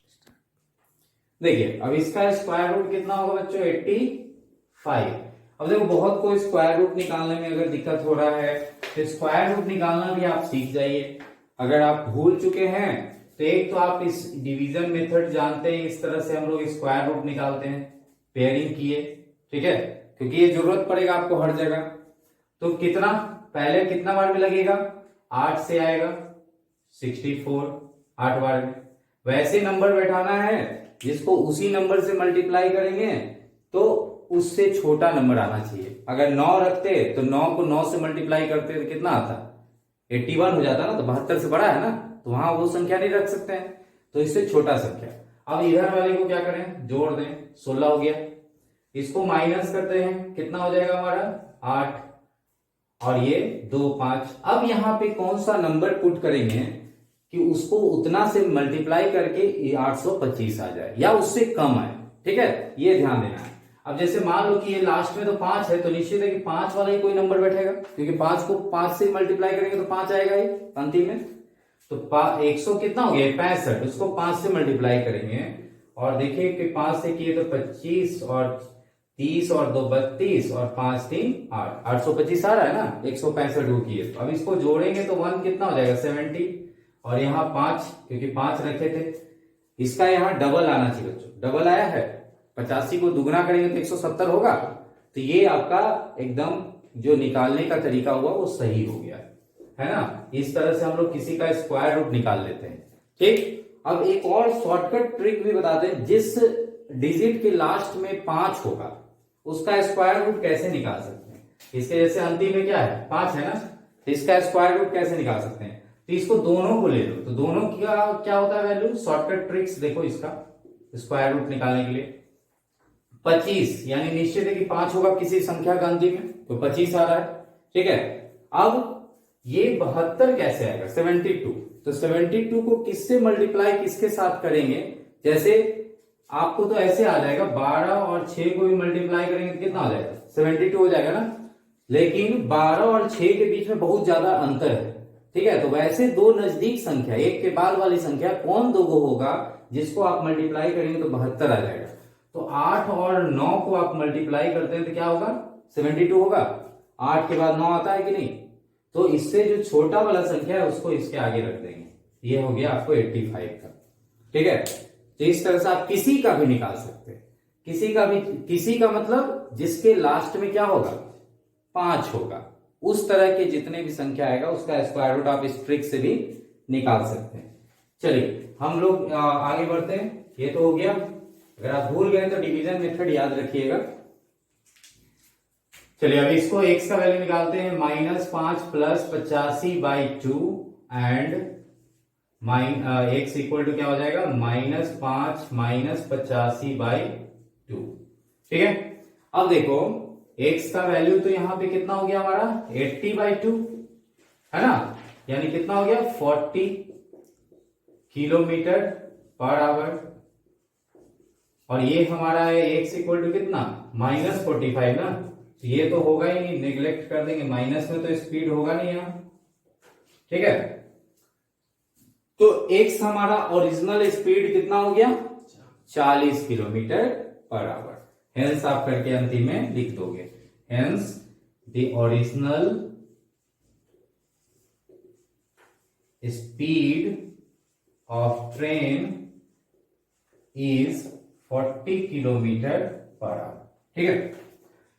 देखिए अब इसका स्क्वायर रूट कितना होगा बच्चों 85। अब देखो बहुत कोई स्क्वायर रूट निकालने में अगर दिक्कत हो रहा है तो स्क्वायर रूट निकालना भी आप सीख जाइए। अगर आप भूल चुके हैं तो एक तो आप इस डिवीजन मेथड जानते हैं, इस तरह से हम लोग स्क्वायर रूट निकालते हैं, पेयरिंग किए, ठीक है, क्योंकि ये जरूरत पड़ेगा आपको हर जगह। तो कितना पहले कितना बार में लगेगा, 8 से आएगा 64, 8 बार में। वैसे नंबर बैठाना है जिसको उसी नंबर से मल्टीप्लाई करेंगे तो उससे छोटा नंबर आना चाहिए। अगर 9 रखते तो 9 को 9 से मल्टीप्लाई करते तो कितना आता, 81 हो जाता ना, तो 72 से बड़ा है ना, तो वहां वो संख्या नहीं रख सकते हैं, तो इससे छोटा संख्या। अब इधर वाले को क्या करें, जोड़ दें, 16 हो गया। इसको माइनस करते हैं, कितना हो जाएगा हमारा 8, और ये 2 5। अब यहां पे कौन सा नंबर पुट करेंगे कि उसको उतना से मल्टीप्लाई करके 825 आ जाए या उससे कम आए, ठीक है, ये ध्यान देना है। अब जैसे मान लो कि ये लास्ट में तो 5 है, तो निश्चित है कि 5 वाला ही कोई नंबर बैठेगा, क्योंकि 5 को 5 से मल्टीप्लाई करेंगे तो 5 आएगा ही अंतिम में। तो 100 कितना हो गया 65, उसको 5 से मल्टीप्लाई करेंगे, और देखिए कि 5 से किए तो 25 और 30 और 2 32 और 5 3 8, 825 आ रहा है ना, 165 वो किए। तो अब इसको जोड़ेंगे तो 1 कितना हो जाएगा 70, और यहाँ 5 क्योंकि 5 रखे थे, इसका यहाँ डबल आना चाहिए बच्चों, डबल आया है, 85 को दुगना करेंगे तो 170 होगा। तो ये आपका एकदम जो निकालने का तरीका हुआ वो सही हो गया है ना। इस तरह से हम लोग किसी का स्क्वायर रूट निकाल लेते हैं, ठीक। अब एक और शॉर्टकट ट्रिक भी बताते हैं, जिस डिजिट के लास्ट में 5 होगा उसका स्क्वायर रूट कैसे निकाल सकते हैं। इसके जैसे अंतिम में क्या है 5 है ना, तो इसका स्क्वायर रूट कैसे निकाल सकते हैं, तो इसको दोनों को ले लो, तो दोनों का क्या होता है वैल्यू, शॉर्टकट ट्रिक्स देखो इसका स्क्वायर रूट निकालने के लिए। 25 यानी निश्चित है कि 5 होगा किसी संख्या का अंतिम में, तो 25 आ रहा है, ठीक है। अब ये 72 कैसे आएगा 72, तो 72 को किससे मल्टीप्लाई किसके साथ करेंगे, जैसे आपको तो ऐसे आ जाएगा 12 और 6 को भी मल्टीप्लाई करेंगे तो कितना आ जाएगा 72 हो जाएगा ना, लेकिन 12 और 6 के बीच में बहुत ज्यादा अंतर है, ठीक है। तो वैसे दो नजदीक संख्या, एक के बाद वाली संख्या कौन दो होगा जिसको आप मल्टीप्लाई करेंगे तो 72 आ जाएगा। तो 8 और 9 को आप मल्टीप्लाई करते हैं तो क्या होगा 72 होगा, 8 के बाद 9 आता है कि नहीं, तो इससे जो छोटा वाला संख्या है उसको इसके आगे रख देंगे, ये हो गया आपको 85 का, ठीक है। तो इस तरह से आप किसी का भी निकाल सकते हैं, किसी का मतलब जिसके लास्ट में क्या होगा 5 होगा, उस तरह के जितने भी संख्या आएगा उसका स्क्वायर रूट आप इस ट्रिक से भी निकाल सकते हैं। चलिए हम लोग आगे बढ़ते हैं, ये तो हो गया। अगर आप भूल गए तो डिवीजन मेथड याद रखिएगा। चलिए अब इसको x का वैल्यू निकालते हैं, -5 plus 85/2 and x equal to क्या हो जाएगा -5 माइनस 85/2, ठीक है। अब देखो x का वैल्यू तो यहां पे कितना हो गया हमारा 80/2 है ना, यानी कितना हो गया 40 किलोमीटर पर आवर, और ये हमारा है x इक्वल टू कितना -45 ना, तो ये तो होगा ही नहीं, निगलेक्ट कर देंगे, माइनस में तो स्पीड होगा नहीं यहां, ठीक है। तो x हमारा ओरिजिनल स्पीड कितना हो गया 40 किलोमीटर पर आवर, हेंस आप करके अंतिम में लिख दोगे, hence the original speed of train is 40 kilometre per hour. ठीक है,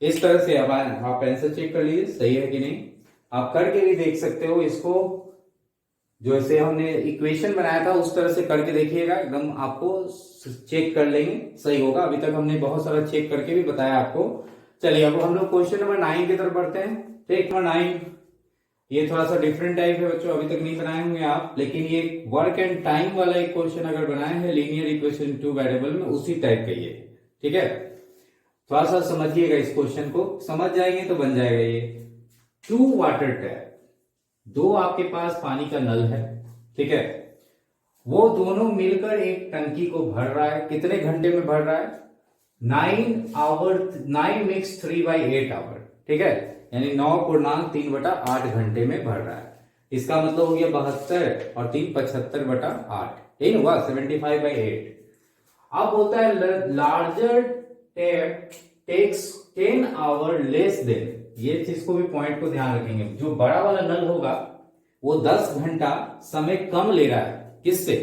इस तरह से अब आप आंसर चेक कर लीजिए सही है कि नहीं। आप करके भी देख सकते हो इसको, जो ऐसे हमने इक्वेशन बनाया था उस तरह से करके देखिएगा, एकदम आपको चेक कर लेंगे सही होगा। अभी तक हमने बहुत सारा चेक करके भी बताया आपको। चलिए अब हम लोग क्वेश्चन नंबर 9 की तरफ बढ़ते हैं। ठीक, नंबर 9 ये थोड़ा सा डिफरेंट टाइप है बच्चों, अभी तक नहीं बनाए होंगे आप, लेकिन ये वर्क एंड टाइम वाला एक क्वेश्चन अगर बनाए हैं लीनियर इक्वेशन टू वेरिएबल में, उसी टाइप का ये। ठीक है, थोड़ा सा समझिएगा इस क्वेश्चन को, समझ जाएंगे तो बन जाएगा ये। 2 वाटर टैप, 2 आपके पास पानी का नल है, ठीक है, वो दोनों मिलकर एक टंकी को भर रहा है। कितने घंटे में भर रहा है? 9 मिक्स 3/8 आवर। ठीक है, यानी 9.3/8 घंटे में भर रहा है। इसका मतलब हो गया 72 और 3 75/8, यही होगा 75/8। अब होता है larger tap takes 10 hour less than, ये चीज को भी पॉइंट को ध्यान रखेंगे। जो बड़ा वाला नल होगा वो 10 घंटा समय कम ले रहा है, किससे?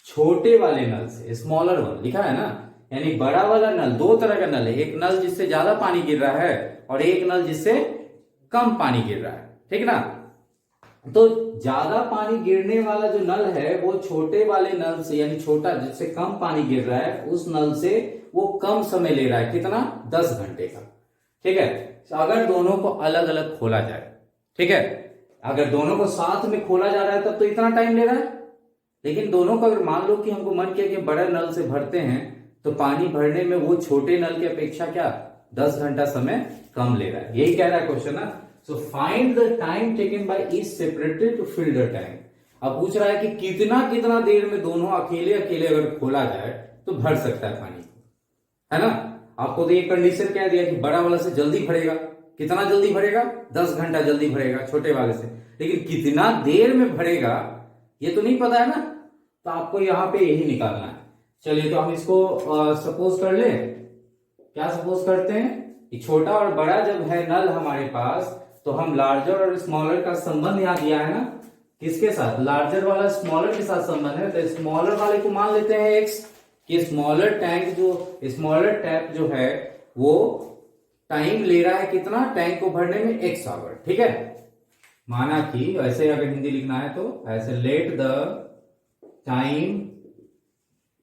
छोटे वाले नल से, स्मॉलर वन लिखा है ना। यानी बड़ा वाला नल, 2 तरह का नल है, एक नल जिससे ज्यादा पानी गिर रहा है और एक नल जिससे कम पानी गिर रहा है। ठीक ना, तो ज्यादा पानी गिरने वाला जो नल है वो छोटे वाले नल से, यानी छोटा जिससे कम पानी गिर रहा है उस नल से वो कम समय ले रहा है। कितना? 10 घंटे का। ठीक है, अगर दोनों को अलग अलग खोला जाए, ठीक है, अगर दोनों को साथ में खोला जा रहा है तब तो इतना टाइम ले रहा है, लेकिन दोनों को अगर मान लो कि हमको मन किया कि बड़े नल से भरते हैं तो पानी भरने में वो छोटे नल की अपेक्षा क्या 10 घंटा समय कम ले रहा है। यही कह रहा है क्वेश्चन ना। So find the time taken by each separately to fill the tank. अब पूछ रहा है कि कितना कितना देर में दोनों अकेले अकेले अगर खोला जाए तो भर सकता है पानी, है ना। आपको तो ये कंडीशन क्या दिया कि बड़ा वाला से जल्दी भरेगा। कितना जल्दी भरेगा? 10 घंटा जल्दी भरेगा छोटे वाले से, लेकिन कितना देर में भरेगा ये तो नहीं पता है ना, तो आपको यहां पे यही निकालना है। चलिए तो हम इसको सपोज कर ले, क्या सपोज करते हैं कि छोटा और बड़ा जब है नल हमारे पास, तो हम लार्जर और स्मॉलर का संबंध यहां दिया है ना, किसके साथ? लार्जर वाला स्मॉलर के साथ संबंध है, तो स्मॉलर वाले को मान लेते हैं एक्स, कि स्मॉलर टैंक जो स्मॉलर टैप जो है वो टाइम ले रहा है कितना टैंक को भरने में? x hour. ठीक है, माना कि ऐसे अगर हिंदी लिखना है तो ऐसे, let the time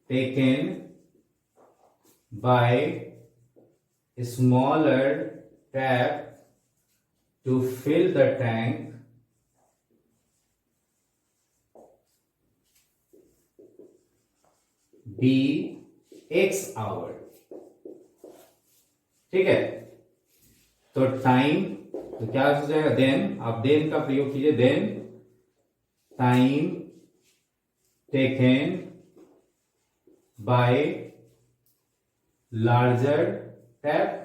taken by smaller tap to fill the tank be x hour. ठीक है, तो टाइम तो क्या हो जाएगा? देन, आप देन का प्रयोग कीजिए, then time taken by larger tap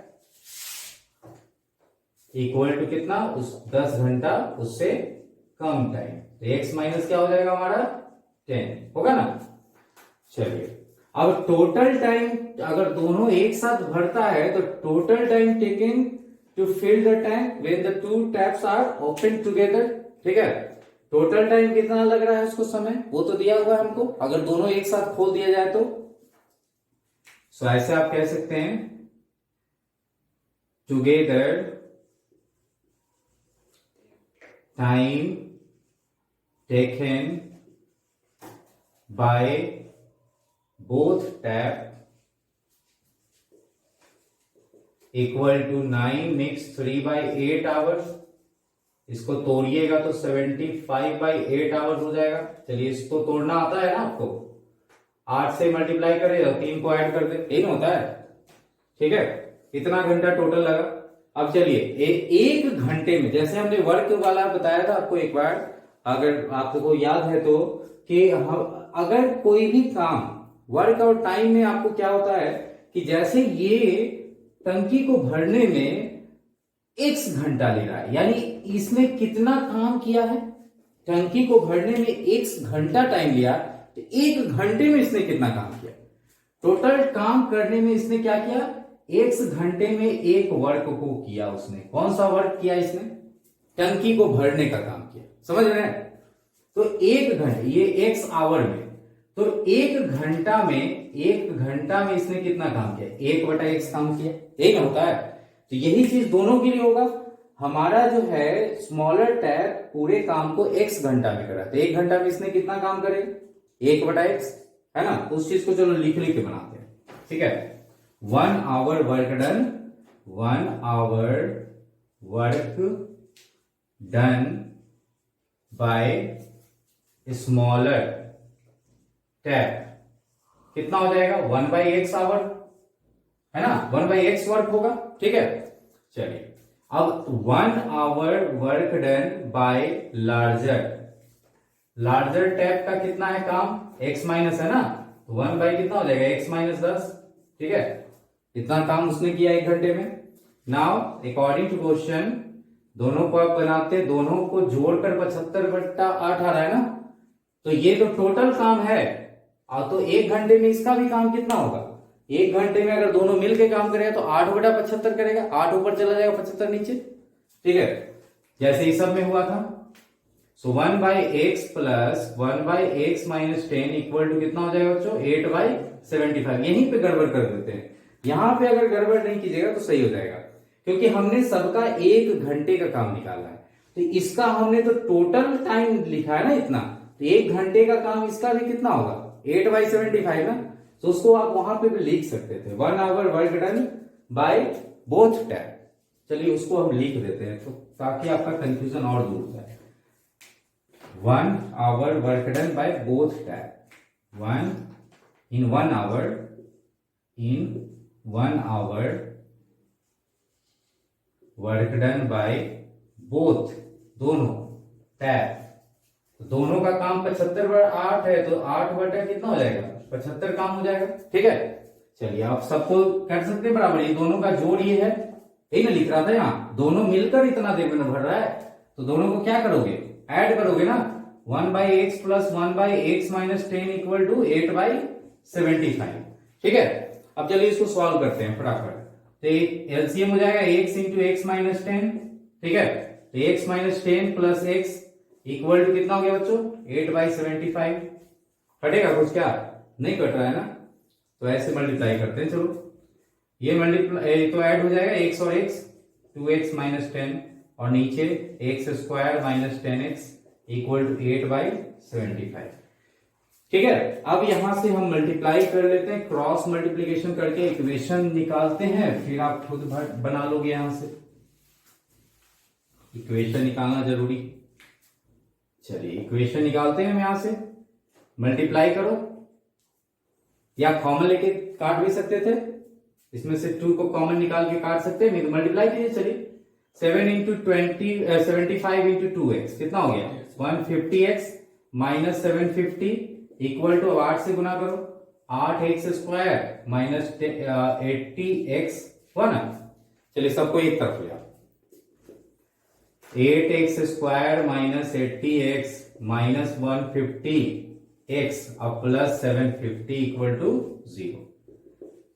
equal to कितना? उस 10 घंटा उससे कम टाइम, तो x माइनस क्या हो जाएगा हमारा? 10 होगा ना। चलिए अब टोटल टाइम अगर दोनों एक साथ भरता है तो total time taken to fill the tank when the 2 taps are open together. ठीक है, टोटल टाइम कितना लग रहा है उसको समय, वो तो दिया हुआ है हमको, अगर दोनों एक साथ खोल दिया जाए तो। सो ऐसे आप कह सकते हैं together time taken by both tap equal to 9 mix 3/8 hours. इसको तोड़िएगा तो 75/8 आवर्स हो जाएगा। चलिए इसको तोड़ना आता है ना आपको, 8 से मल्टीप्लाई करेगा, 3 को ऐड कर दे, यही होता है। ठीक है, इतना घंटा टोटल लगा। अब चलिए एक घंटे में, जैसे हमने वर्क वाला बताया था आपको एक बार, अगर आपको याद है तो, कि अगर कोई भी काम वर्क और टाइम में आपको क्या होता है कि जैसे ये टंकी को भरने में x घंटा ले रहा है, यानी इसने कितना काम किया है, टंकी को भरने में x घंटा टाइम लिया, तो 1 घंटे में इसने कितना काम किया? टोटल काम करने में इसने क्या किया? x घंटे में एक वर्क को किया उसने। कौन सा वर्क किया इसने? टंकी को भरने का काम किया। समझ रहे हैं? तो 1 घंटे, ये x आवर में, तो 1 घंटा में इसने कितना काम किया? 1/x काम किया, एक होता है। तो यही चीज दोनों के लिए होगा। हमारा जो है स्मॉलर टैब पूरे काम को x घंटा में करा, तो 1 घंटा में इसने कितना काम करेगा? 1/x, है ना। उस चीज को चलो लिख के बनाते हैं, ठीक है। 1 hour work done, 1 hour work done by smaller tap कितना हो जाएगा? 1/x आवर, है ना, 1/x वर्क होगा, ठीक है। चलिए अब 1 hour work done by larger tap का कितना है काम? x माइनस, है ना, तो 1 कितना हो जाएगा? x माइनस 10, ठीक है। इतना काम उसने किया 1 घंटे में। नाउ अकॉर्डिंग टू क्वेश्चन, दोनों को आप बनाते, दोनों को जोड़कर 75/8 आ रहा है ना, तो ये तो टोटल काम है। तो 1 घंटे में इसका भी काम कितना होगा? 1 घंटे में अगर दोनों मिलकर काम करेगा तो 8/75 करेगा, 8 ऊपर चला जाएगा, 75 नीचे, ठीक है, जैसे इस सब में हुआ था। So 1/x plus 1/x minus 10 equal to कितना हो जाएगा बच्चों? 8/75। यहीं पे गड़बड़ कर देते हैं, यहां पे अगर गड़बड़ नहीं कीजिएगा तो सही हो जाएगा, क्योंकि हमने सबका 1 घंटे का काम निकाला है। तो इसका हमने तो टोटल टाइम लिखा है ना इतना, तो 1 घंटे का काम इसका भी कितना होगा? 8/75 ना, तो उसको आप वहां पे भी लिख सकते थे, 1 hour work done by both tap. चलिए उसको हम लिख देते हैं, तो ताकि आपका कंफ्यूजन और दूर हो जाए। 1 hour work done by both tap, 1 hour work done by both, दोनों टैब। दोनों का काम 75/8 है, तो 8 बटा कितना हो जाएगा? 75 काम हो जाएगा, ठीक है। चलिए आप सबको कर सकते हैं बराबर, ये दोनों का जोड़ ये है, यही ना लिख रहा था यहाँ, दोनों मिलकर इतना देर में भर रहा है, तो दोनों को क्या करोगे? ऐड करोगे ना। 1/x plus 1/x minus 10 equal to 8/75, ठीक है। अब चलिए इसको सॉल्व करते हैं फटाफट। तो एलसीएम हो जाएगा x इंटू एक्स माइनस 10, ठीक है। तो x minus 10 plus x equal to कितना हो गया बच्चों? 8/75। कटेगा कुछ? क्या नहीं कट रहा है ना, तो ऐसे मल्टीप्लाई करते हैं। चलो ये मल्टीप्लाई तो ऐड हो जाएगा x और x, 2x माइनस 10, और नीचे x square minus 10x equal to 8/75, ठीक है। अब यहां से हम मल्टीप्लाई कर लेते हैं, क्रॉस मल्टीप्लीकेशन करके इक्वेशन निकालते हैं, फिर आप खुद बना लोगे। यहां से इक्वेशन निकालना जरूरी। चलिए इक्वेशन निकालते हैं हम, यहां से मल्टीप्लाई करो, या कॉमन लेके काट भी सकते थे, इसमें से 2 को कॉमन निकाल के काट सकते हैं, नहीं तो मल्टीप्लाई कीजिए। चलिए 75 इंटू 2x कितना हो गया? 150x माइनस 750 इक्वल टू 8 से गुना करो, 8x स्क्वायर माइनस 80x हुआ ना। चलिए सबको एक तरफ लिया, 8x square minus 80x minus 150x अब प्लस 750 इक्वल टू 0।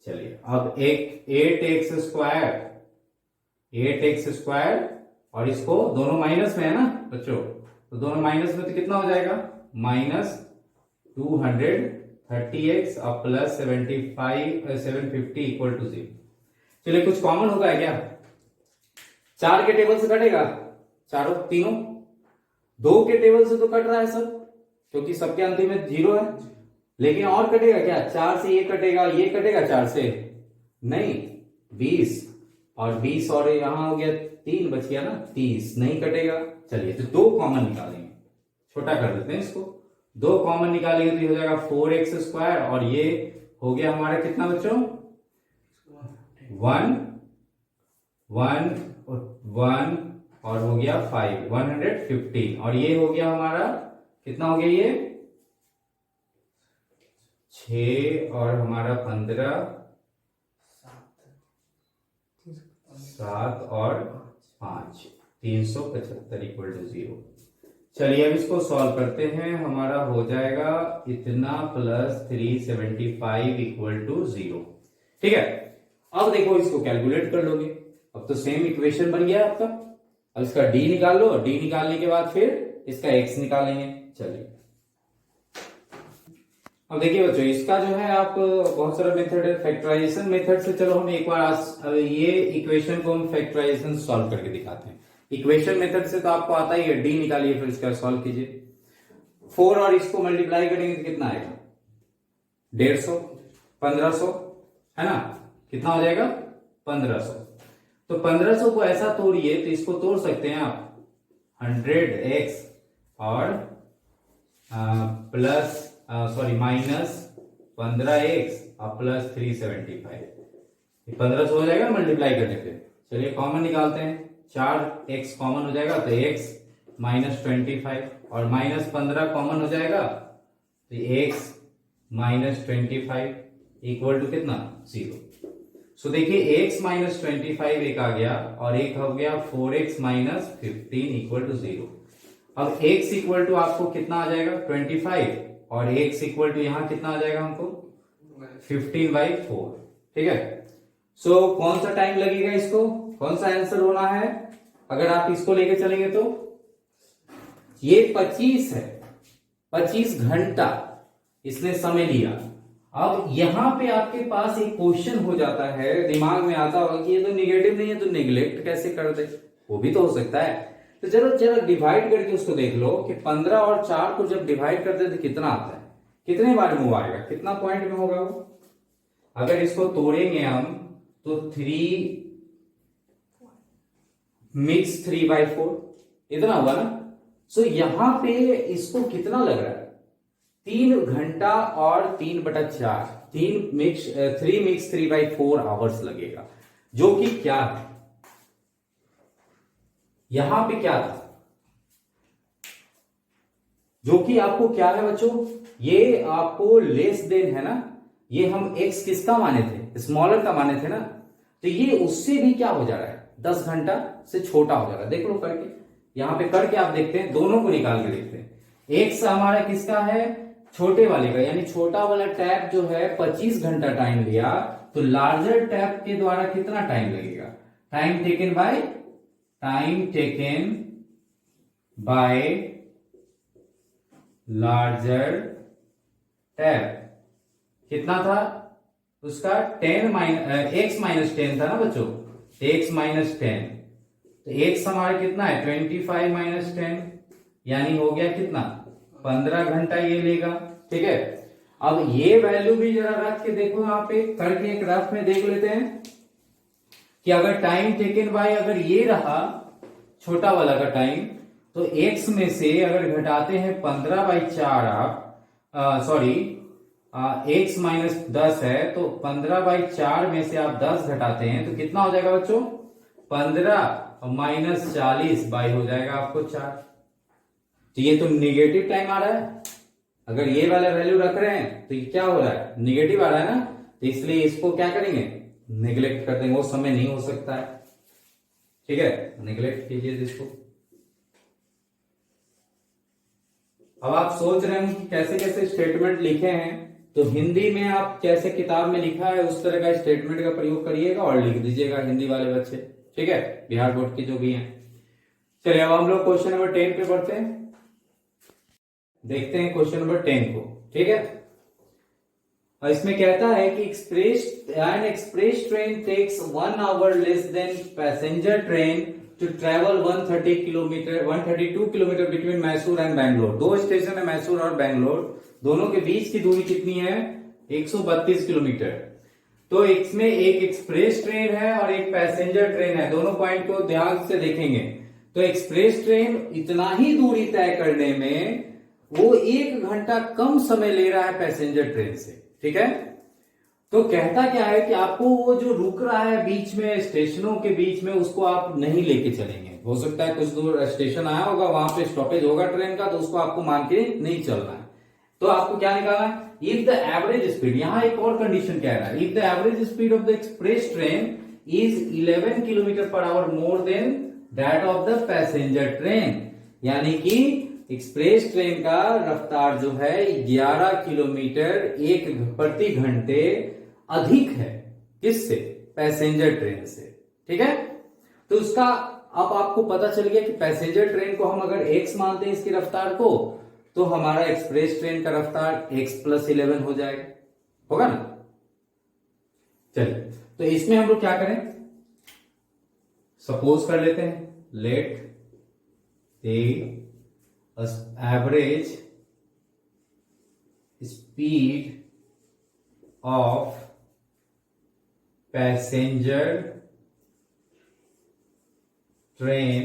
चलिए अब 8x स्क्वायर और इसको दोनों माइनस में है ना बच्चों, तो दोनों माइनस में तो कितना हो जाएगा? माइनस 230x अब प्लस 750 इक्वल टू 0। चलिए कुछ कॉमन होगा है क्या? 4 के टेबल से कटेगा, चारों तीनों, 2 के टेबल से तो कट रहा है सब, क्योंकि सबके अंतिम में 0 है। लेकिन और कटेगा क्या? 4 से ये कटेगा 4 से नहीं, 20 और 20 और यहां हो गया 3 बच गया ना, 30 नहीं कटेगा। चलिए तो 2 कॉमन निकालेंगे, छोटा कर देते हैं इसको, 2 कॉमन निकालेंगे तो ये हो जाएगा 4x स्क्वायर, और ये हो गया हमारा कितना बच्चों? 1 और हो गया 5, 115, और ये हो गया हमारा कितना हो गया? ये 6 और हमारा 15, 7 और 5, 375 इक्वल टू 0। चलिए अब इसको सॉल्व करते हैं, हमारा हो जाएगा इतना प्लस 375 इक्वल टू 0, ठीक है। अब देखो इसको कैलकुलेट कर लोगे, अब तो सेम इक्वेशन बन गया आपका। अब इसका डी निकाल लो, डी निकालने के बाद फिर इसका x निकालेंगे। चलिए अब देखिए बच्चों, इसका जो है आप बहुत सारा मेथड है फैक्टराइजेशन मेथड से। चलो हम एक बार ये इक्वेशन को हम फैक्टराइजेशन सॉल्व करके दिखाते हैं। इक्वेशन मेथड से तो आपको आता ही है, डी निकालिए फिर इसका सॉल्व कीजिए। 4 और इसको मल्टीप्लाई करेंगे तो कितना आएगा? 150, 1500 है ना, कितना हो जाएगा? 1500। तो 1500 को ऐसा तोड़िए तो इसको तोड़ सकते हैं आप 100x और प्लस माइनस 15x और प्लस 375। 1500 हो जाएगा मल्टीप्लाई करने पे। चलिए कॉमन निकालते हैं, 4x कॉमन हो जाएगा तो x माइनस 25 और माइनस 15 कॉमन हो जाएगा तो x माइनस 25 इक्वल टू कितना? 0। सो देखिए x माइनस 25 एक आ गया और एक हो गया 4x माइनस 15 इक्वल टू 0। अब x इक्वल टू आपको कितना आ जाएगा? 25 और x इक्वल टू यहां कितना आ जाएगा हमको? 15/4। ठीक है। सो कौन सा टाइम लगेगा इसको, कौन सा आंसर होना है अगर आप इसको लेके चलेंगे तो? ये 25 है, 25 घंटा इसने समय लिया। अब यहां पे आपके पास एक क्वेश्चन हो जाता है, दिमाग में आता होगा कि ये तो निगेटिव नहीं है तो निगलेक्ट कैसे कर दे, वो भी तो हो सकता है। तो चलो जरा डिवाइड करके उसको देख लो कि 15 और 4 को जब डिवाइड करते तो कितना आता है, कितने बार मूव आएगा, कितना पॉइंट में होगा वो। अगर इसको तोड़ेंगे हम तो 3 मिक्स 3/4 इतना हुआ ना। सो यहां पे इसको कितना लग रहा है? 3 घंटा और 3/4, 3 मिक्स 3/4 आवर्स लगेगा, जो कि क्या है? यहां पे क्या था जो कि आपको क्या है बच्चों? ये आपको लेस देन है ना, ये हम x किसका माने थे? स्मॉलर का माने थे ना। तो ये उससे भी क्या हो जा रहा है? 10 घंटा से छोटा हो जा रहा है। देख लो करके, यहां पे करके आप देखते हैं, दोनों को निकाल के देखते हैं। x हमारा किसका है? छोटे वाले का, यानी छोटा वाला टैप जो है 25 घंटा टाइम लिया, तो लार्जर टैप के द्वारा कितना टाइम लगेगा? Time taken by larger tap कितना था उसका? 10 x माइनस 10 था ना बच्चों, x माइनस 10। तो x हमारा कितना है? 25 माइनस 10, यानी हो गया कितना? 15 घंटा ये लेगा। ठीक है। अब ये वैल्यू भी जरा रख के देखो, यहां पे करके एक रफ में देख लेते हैं कि अगर टाइम टेकन बाय अगर ये रहा छोटा वाला का टाइम, तो x में से अगर घटाते हैं 15/4 आप x माइनस 10 है, तो 15/4 में से आप 10 घटाते हैं तो कितना हो जाएगा बच्चों? 15 माइनस 40 बाई हो जाएगा आपको 4। तो ये तो निगेटिव टाइम आ रहा है। अगर ये वाला वैल्यू रख रहे हैं तो ये क्या हो रहा है? निगेटिव आ रहा है ना। तो इसलिए इसको क्या करेंगे? निगलेक्ट कर देंगे, वो समय नहीं हो सकता है। ठीक है, निगलेक्ट कीजिए इसको। अब आप सोच रहे हैं कि कैसे कैसे स्टेटमेंट लिखे हैं, तो हिंदी में आप जैसे किताब में लिखा है उस तरह का स्टेटमेंट का प्रयोग करिएगा और लिख दीजिएगा हिंदी वाले बच्चे। ठीक है, बिहार बोर्ड के जो भी हैं। चलिए अब हम लोग क्वेश्चन नंबर 10 पे पढ़ते हैं, देखते हैं क्वेश्चन नंबर 10 को। ठीक है, और इसमें कहता है कि express train takes 1 hour less than passenger train to travel 132 kilometre between Mysore and Bangalore. दो स्टेशन है, मैसूर और बैंगलोर, दोनों के बीच की दूरी कितनी है? 132 किलोमीटर। तो इसमें एक एक्सप्रेस ट्रेन है और एक पैसेंजर ट्रेन है, दोनों पॉइंट को ध्यान से देखेंगे। तो एक्सप्रेस ट्रेन इतना ही दूरी तय करने में वो 1 घंटा कम समय ले रहा है पैसेंजर ट्रेन से। ठीक है, तो कहता क्या है कि आपको वो जो रुक रहा है बीच में, स्टेशनों के बीच में, उसको आप नहीं लेके चलेंगे। हो सकता है कुछ दूर स्टेशन आया होगा, वहां पे स्टॉपेज होगा ट्रेन का, तो उसको आपको मान के नहीं चलना है। तो आपको क्या निकालना है? इफ द एवरेज स्पीड, यहां एक और कंडीशन कह रहा है, if the average speed of the express train is 11 kilometre per our more than that of the passenger train, यानी कि एक्सप्रेस ट्रेन का रफ्तार जो है 11 किलोमीटर प्रति घंटे अधिक है, किससे? पैसेंजर ट्रेन से। ठीक है, तो उसका अब आपको पता चल गया कि पैसेंजर ट्रेन को हम अगर x मानते हैं इसकी रफ्तार को, तो हमारा एक्सप्रेस ट्रेन का रफ्तार x+11 हो जाएगा, होगा ना। चलिए, तो इसमें हम लोग क्या करें, सपोज कर लेते हैं, let the average speed of passenger train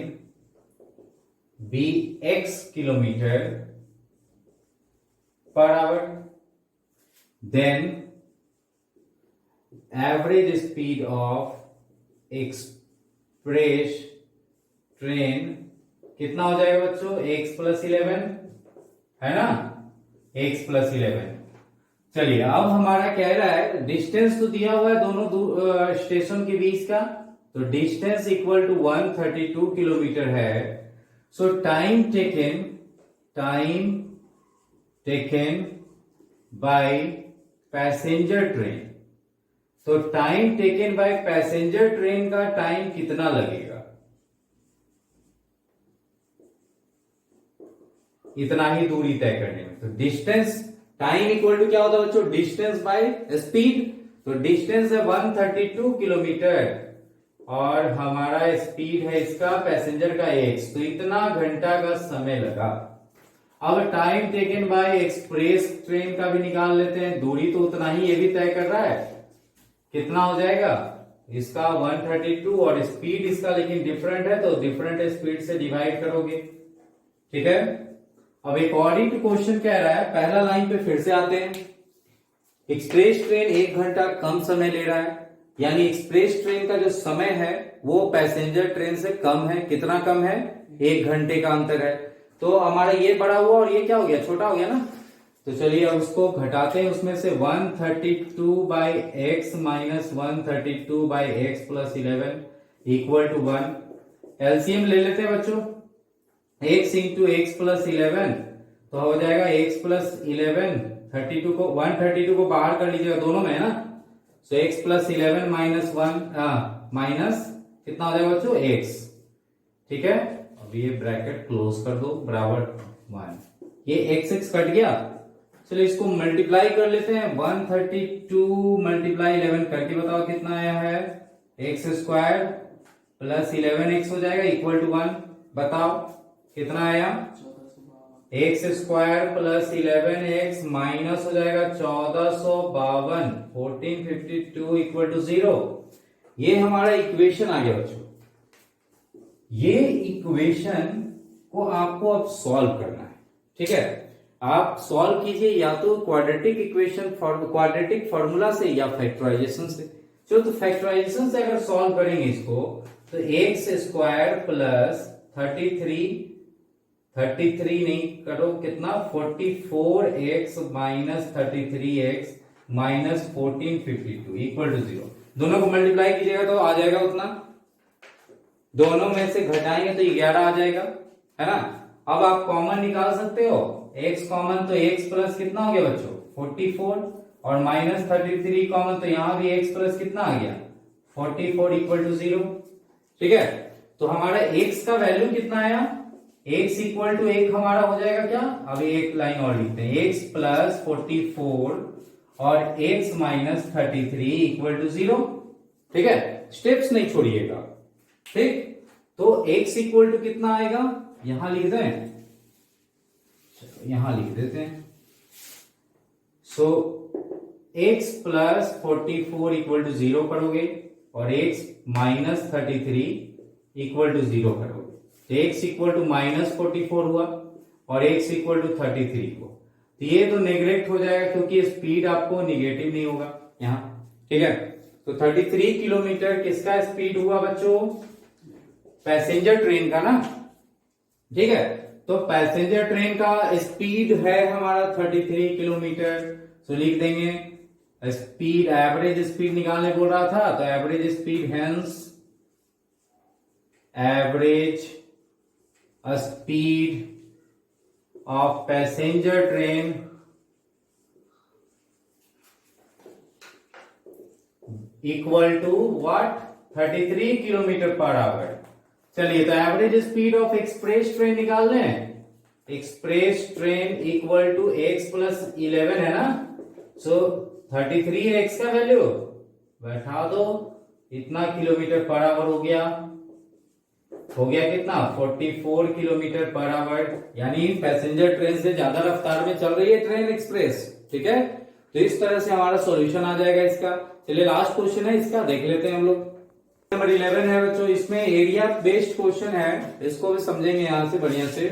be x kilometre per hour, then average speed of express train कितना हो जाएगा बच्चों, x+11, है ना, x+11। चलिए, अब हमारा कह रहा है डिस्टेंस तो दिया हुआ है दोनों स्टेशन के बीच का, तो डिस्टेंस इक्वल टू 132 किलोमीटर है। So time taken by passenger train, तो time taken by passenger train का टाइम कितना लगेगा, इतना ही दूरी तय करने में। तो डिस्टेंस, टाइम इक्वल टू क्या होता है बच्चों, डिस्टेंस बाय स्पीड, तो डिस्टेंस है 132 किलोमीटर और हमारा स्पीड है इसका पैसेंजर का x, तो इतना घंटा का समय लगा। अब time taken bye express train का भी निकाल लेते हैं, दूरी तो उतना ही ये भी तय कर रहा है, कितना हो जाएगा इसका 132 और स्पीड इसका लेकिन डिफरेंट है, तो डिफरेंट स्पीड से डिवाइड करोगे, ठीक है। अब अकॉर्डिंग टू क्वेश्चन कह रहा है, पहला लाइन पे फिर से आते हैं, एक्सप्रेस ट्रेन 1 घंटा कम समय ले रहा है, यानी एक्सप्रेस ट्रेन का जो समय है वो पैसेंजर ट्रेन से कम है, कितना कम है, 1 घंटे का अंतर है। तो हमारा ये बड़ा हुआ और ये क्या हो गया, छोटा हो गया ना। तो चलिए अब उसको घटाते हैं, उसमें से 132/x minus 132/x+11 equal to 1। LCM ले लेते हैं बच्चों, x इंटू x+11 तो हो जाएगा x+11, 132 को बाहर कर लीजिएगा, दोनों में है ना, सो x+11 माइनस 1 माइनस कितना हो जाएगा बच्चों, x, ठीक है। अब ये ब्रैकेट क्लोज कर दो, बराबर 1, ये x कट गया। चलिए इसको मल्टीप्लाई कर लेते हैं, 132 मल्टीप्लाई 11 करके बताओ कितना आया है, x² प्लस 11x हो जाएगा इक्वल टू 1, बताओ कितना आया, x² प्लस 11x माइनस हो जाएगा 1452, 1452 इक्वल टू 0। ये हमारा इक्वेशन आ गया बच्चों। ये इक्वेशन को आपको अब सॉल्व करना है, ठीक है। आप सॉल्व कीजिए या तो क्वाड्रेटिक इक्वेशन क्वाड्रेटिक फॉर्मूला से या फैक्टराइजेशन से। चलो तो फैक्टराइजेशन से अगर सॉल्व करेंगे इसको, तो x² प्लस 33 नहीं करो, कितना 44x minus 33x minus 1452 equal to 0। दोनों को मल्टीप्लाई कीजिएगा तो आ जाएगा उतना, दोनों में से घटाएंगे तो 11 आ जाएगा, है ना। अब आप कॉमन निकाल सकते हो, x कॉमन, तो x प्लस कितना हो गया बच्चों 44 और माइनस 33 कॉमन, तो यहां भी x प्लस कितना आ गया 44 इक्वल टू 0, ठीक है। तो हमारा x का वैल्यू कितना आया, x इक्वल टू 1 हमारा हो जाएगा क्या, अभी एक लाइन और लिखते हैं, x प्लस 44 और x माइनस 33 इक्वल टू 0, ठीक है। स्टेप्स नहीं छोड़िएगा, ठीक। तो x इक्वल टू कितना आएगा, यहां लिख दें, यहां लिख देते हैं, सो x प्लस 44 इक्वल टू 0 करोगे और x माइनस 33 इक्वल टू 0 करोगे, तो x इक्वल टू माइनस 44 हुआ और x इक्वल टू 33 को, तो ये तो नेग्लेक्ट हो जाएगा क्योंकि स्पीड आपको निगेटिव नहीं होगा यहाँ, ठीक है। तो 33 किलोमीटर किसका स्पीड हुआ बच्चों, पैसेंजर ट्रेन का ना, ठीक है। तो पैसेंजर ट्रेन का स्पीड है हमारा 33 किलोमीटर, तो लिख देंगे स्पीड, एवरेज स्पीड निकालने बोल रहा था, तो average speed hence average speed of passenger train equal to what 33 kilometre per hour. चलिए, तो average speed of express train निकाल लें। Express train equal to x plus 11 है ना, सो 33 है एक्स का वैल्यू, बैठा दो, इतना किलोमीटर पर आवर हो गया कितना 44 किलोमीटर पर आवर, यानी पैसेंजर ट्रेन से ज्यादा रफ्तार में चल रही है ट्रेन एक्सप्रेस। ठीक है, तो इस तरह से हमारा सॉल्यूशन आ जाएगा इसका। चलिए लास्ट क्वेश्चन है इसका, देख लेते हैं हम लोग। नंबर 11 है बच्चों, इसमें एरिया बेस्ड क्वेश्चन है, इसको भी समझेंगे यहां से बढ़िया से।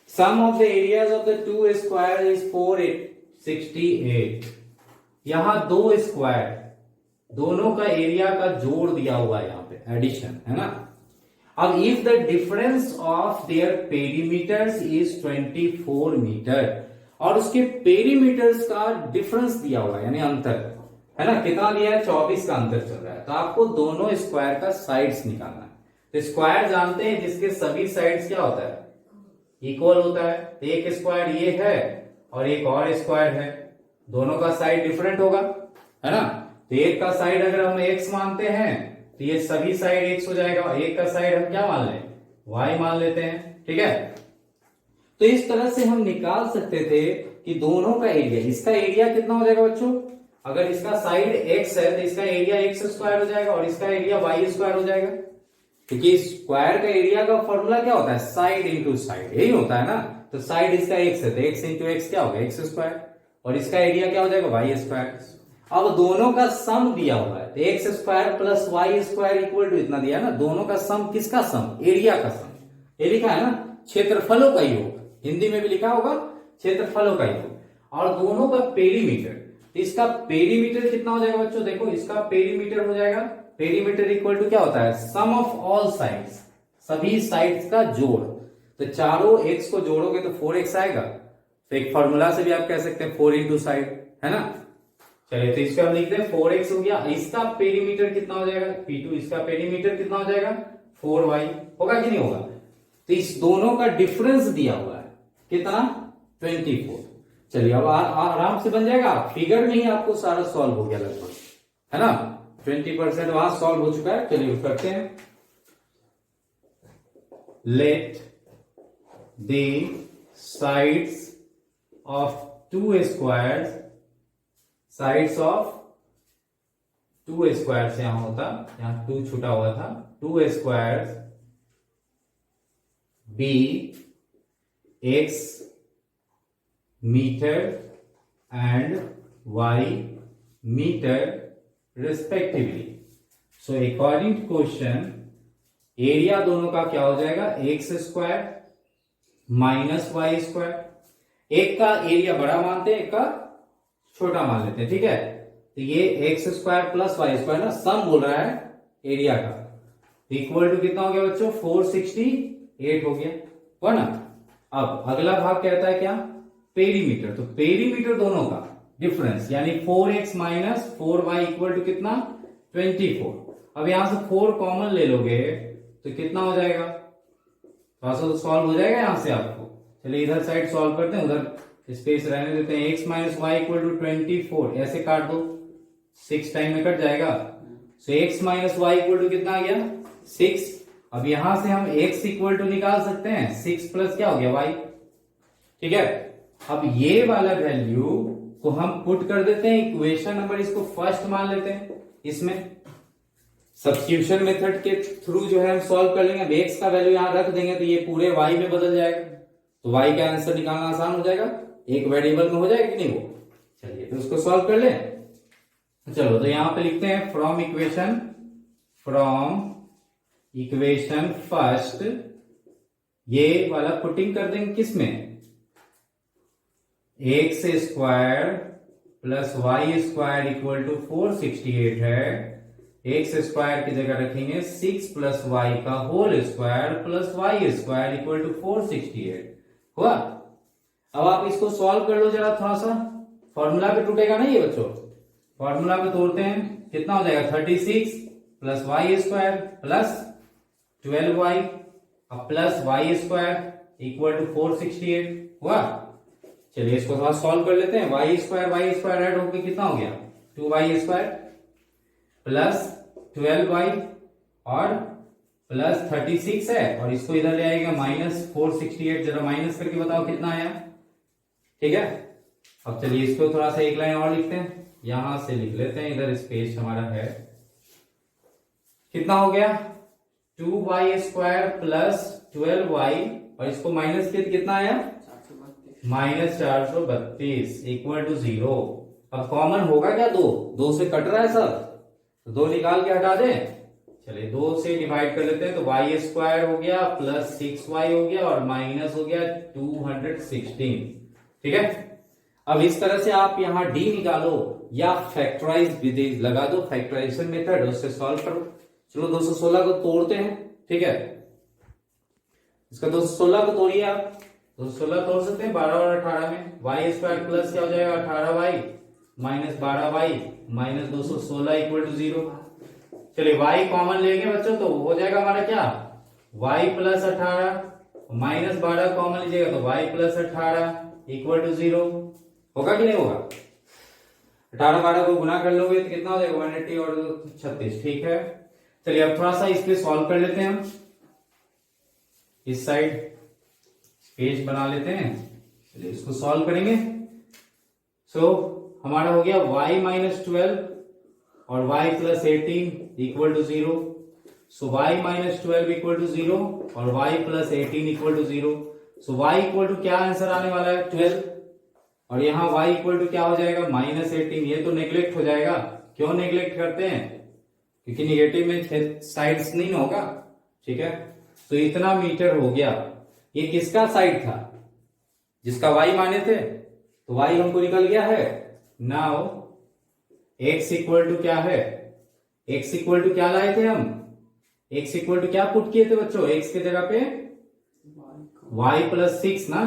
Sum of the areas of the two square is 468। यहां दो स्क्वायर, दोनों का एरिया का जोड़ दिया हुआ है, यहाँ पे एडिशन है ना। अब if the difference of their perimeters is 24 metre, और उसके पेरीमीटर्स का डिफरेंस दिया हुआ है, यानी अंतर है ना, कितना दिया है 24 का अंतर चल रहा है, तो आपको दोनों स्क्वायर का साइड्स निकालना है। तो स्क्वायर जानते हैं जिसके सभी साइड्स क्या होता है, इक्वल होता है। तो एक स्क्वायर ये है और एक और स्क्वायर है, दोनों का साइड डिफरेंट होगा, है ना। तो एक का साइड अगर हम x मानते हैं तो ये सभी साइड x हो जाएगा, एक का साइड हम क्या मान लें, y मान लेते हैं। ठीक है, तो इस तरह से हम निकाल सकते थे कि दोनों का एरिया, इसका एरिया कितना हो जाएगा बच्चों, अगर इसका साइड x है तो इसका एरिया x स्क्वायर हो जाएगा और इसका एरिया y स्क्वायर हो जाएगा, क्योंकि स्क्वायर का एरिया का फॉर्मूला क्या होता है, साइड इंटू साइड, यही होता है ना। तो साइड इसका x है तो x इंटू एक्स क्या होगा, x स्क्वायर, और इसका एरिया क्या हो जाएगा, y स्क्वायर। अब दोनों का सम दिया हुआ है, तो x square plus y square equal to इतना दिया ना, दोनों का सम, किसका सम, एरिया का सम, ये लिखा है ना, क्षेत्रफलों का योग, हिंदी में भी लिखा होगा क्षेत्रफलों का योग, और दोनों का पेरीमीटर। इसका पेरीमीटर कितना हो जाएगा बच्चों, देखो इसका पेरीमीटर हो जाएगा, पेरीमीटर इक्वल टू क्या होता है, सम ऑफ ऑल साइड्स, सभी साइड्स का जोड़। तो चारों एक्स को जोड़ोगे तो 4x आएगा, तो एक फॉर्मूला से भी आप कह सकते हैं 4 इंटू साइड, है ना। चलिए, तो इसका हम लिखते हैं 4x हो गया, इसका पेरीमीटर कितना हो जाएगा P2, इसका पेरीमीटर कितना हो जाएगा 4y, होगा कि नहीं होगा। तो इस दोनों का डिफरेंस दिया हुआ है कितना 24। चलिए अब आराम से बन जाएगा, फिगर में ही आपको सारा सॉल्व हो गया लगभग, है ना, 20% वहां सॉल्व हो चुका है। चलिए करते हैं, let the sides of two squares, sides of two squares यहां होता, यहां टू छूटा हुआ था, two squares be x metre and y metre respectively. So according to question, area दोनों का क्या हो जाएगा, x square minus y square, एक का एरिया बड़ा मानते हैं, एक का छोटा मान लेते हैं। ठीक है, तो ये x square plus y square ना, सम बोल रहा है एरिया का, इक्वल टू कितना हो गया बच्चों 468 हो गया, हुआ ना। अब अगला भाग कहता है क्या, पेरीमीटर। तो पेरीमीटर दोनों का डिफरेंस, यानी 4x minus 4y equal to कितना 24। अब यहां से 4 कॉमन ले लोगे तो कितना हो जाएगा, थोड़ा सा तो सॉल्व हो जाएगा यहां से आपको। चलिए इधर साइड सॉल्व करते हैं, उधर स्पेस रहने देते हैं। x minus y equal to 24, ऐसे काट दो, 6 टाइम में कट जाएगा। So x minus y equal to कितना आ गया 6। अब यहां से हम x इक्वल टू निकाल सकते हैं, 6 प्लस क्या हो गया y। ठीक है, अब ये वाला वैल्यू को हम पुट कर देते हैं इक्वेशन नंबर, इसको फर्स्ट मान लेते हैं, इसमें सब्स्टिट्यूशन मेथड के थ्रू जो है हम सॉल्व कर लेंगे। अब x का वैल्यू यहां रख देंगे तो ये पूरे y में बदल जाएगा, तो y का आंसर निकालना आसान हो जाएगा, एक वेरिएबल में हो जाएगा कि नहीं वो। चलिए तो उसको सॉल्व कर लें। चलो तो यहां पे लिखते हैं फ्रॉम इक्वेशन फर्स्ट, ये वाला पुटिंग कर देंगे किसमें, x square plus y square equal to 468 है, एक्स स्क्वायर की जगह रखेंगे 6 प्लस वाई का whole square plus y square equal to 468 हुआ। अब आप इसको सॉल्व कर लो जरा, थोड़ा सा फॉर्मूला पे टूटेगा नहीं ये बच्चों, फॉर्मूला पे तोड़ते हैं, कितना हो जाएगा 36 plus y square plus 12y अब plus y square equal to 468 हुआ। चलिए इसको थोड़ा सॉल्व कर लेते हैं, वाई स्क्वायर ऐड होकर कितना हो गया 2y स्क्वायर प्लस 12y और प्लस 36 है और इसको इधर ले आएगा -468। जरा माइनस करके बताओ कितना आया। ठीक है, अब चलिए इसको थोड़ा सा एक लाइन और लिखते हैं, यहां से लिख लेते हैं, इधर स्पेस हमारा है। कितना हो गया 2y² प्लस 12y और इसको माइनस कितना आया -432 इक्वल टू 0। अब कॉमन होगा क्या, दो से कट रहा है सर, तो 2 निकाल के हटा दें। चलिए 2 से डिवाइड कर लेते हैं, तो y² हो गया प्लस 6y हो गया और माइनस हो गया 216। ठीक है, अब इस तरह से आप यहां d निकालो या फैक्टराइज विधि लगा दो, फैक्टराइजेशन मेथड, उससे सॉल्व करो। चलो 216 को तोड़ते हैं। ठीक है, इसका 216 को तोड़िए आप, 216 तोड़ सकते हैं 12 और 18 में। y² प्लस क्या हो जाएगा 18y minus 12y minus 216 equal to 0। चलिए y कॉमन लेंगे बच्चों, तो हो जाएगा हमारा क्या y प्लस 18 माइनस 12 कॉमन लीजिएगा तो y प्लस 18 इक्वल टू 0। होगा कि नहीं होगा, 18-12 को गुना कर लोगे तो कितना हो जाएगा 180 और 36। ठीक है, चलिए अब थोड़ा सा इस पे सॉल्व कर लेते हैं हम। इस साइड स्पेस बना लेते हैं, चलिए इसको सॉल्व करेंगे। हमारा हो गया y माइनस 12 और y plus 18 equal to 0। y minus 12 equal to 0 और y plus 18 equal to 0। y equal to क्या आंसर आने वाला है 12 और यहाँ y इक्वल टू क्या हो जाएगा -18। ये तो नेग्लेक्ट हो जाएगा, क्यों नेग्लेक्ट करते हैं, क्योंकि निगेटिव में साइड्स नहीं होगा। ठीक है, तो इतना मीटर हो गया। ये किसका साइड था, जिसका y माने थे, तो y हमको निकल गया है। नाउ x इक्वल टू क्या है, x इक्वल टू क्या लाए थे हम, x इक्वल टू क्या पुट किए थे बच्चों, x के जगह पे y प्लस 6 ना,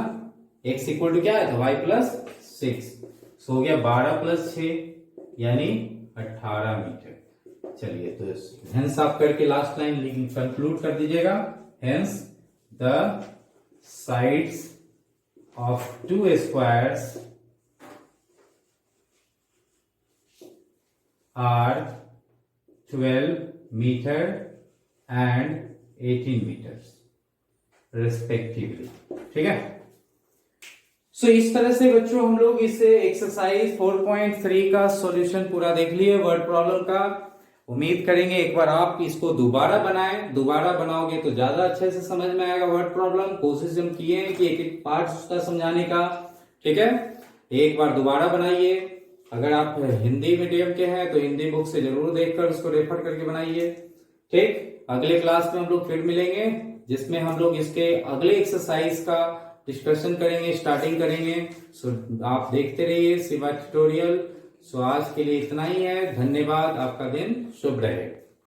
x इक्वल टू क्या है था y प्लस 6। सो हो गया 12 प्लस 6 यानी 18 मीटर। चलिए तो हेंस आप करके लास्ट लाइन कंक्लूड कर दीजिएगा। Hence the sides of 2 squares are 12 meter and 18 meters respectively। ठीक है, सो इस तरह से बच्चों हम लोग इसे एक्सरसाइज 4.3 का सॉल्यूशन पूरा देख लिए वर्ड प्रॉब्लम का। उम्मीद करेंगे एक बार आप इसको दोबारा बनाएं, दोबारा बनाओगे तो ज्यादा अच्छे से समझ में आएगा वर्ड प्रॉब्लम। कोशिश हम किए हैं कि एक एक पार्ट उसका समझाने का। ठीक है, एक बार दोबारा बनाइए। अगर आप हिंदी मीडियम के हैं तो हिंदी बुक से जरूर देखकर उसको रेफर करके बनाइए। ठीक, अगले क्लास में हम लोग फिर मिलेंगे, जिसमें हम लोग इसके अगले एक्सरसाइज का डिस्कशन करेंगे, स्टार्टिंग करेंगे। सो आप देखते रहिए शिवा ट्यूटोरियल। सो आज के लिए इतना ही है, धन्यवाद, आपका दिन शुभ रहे।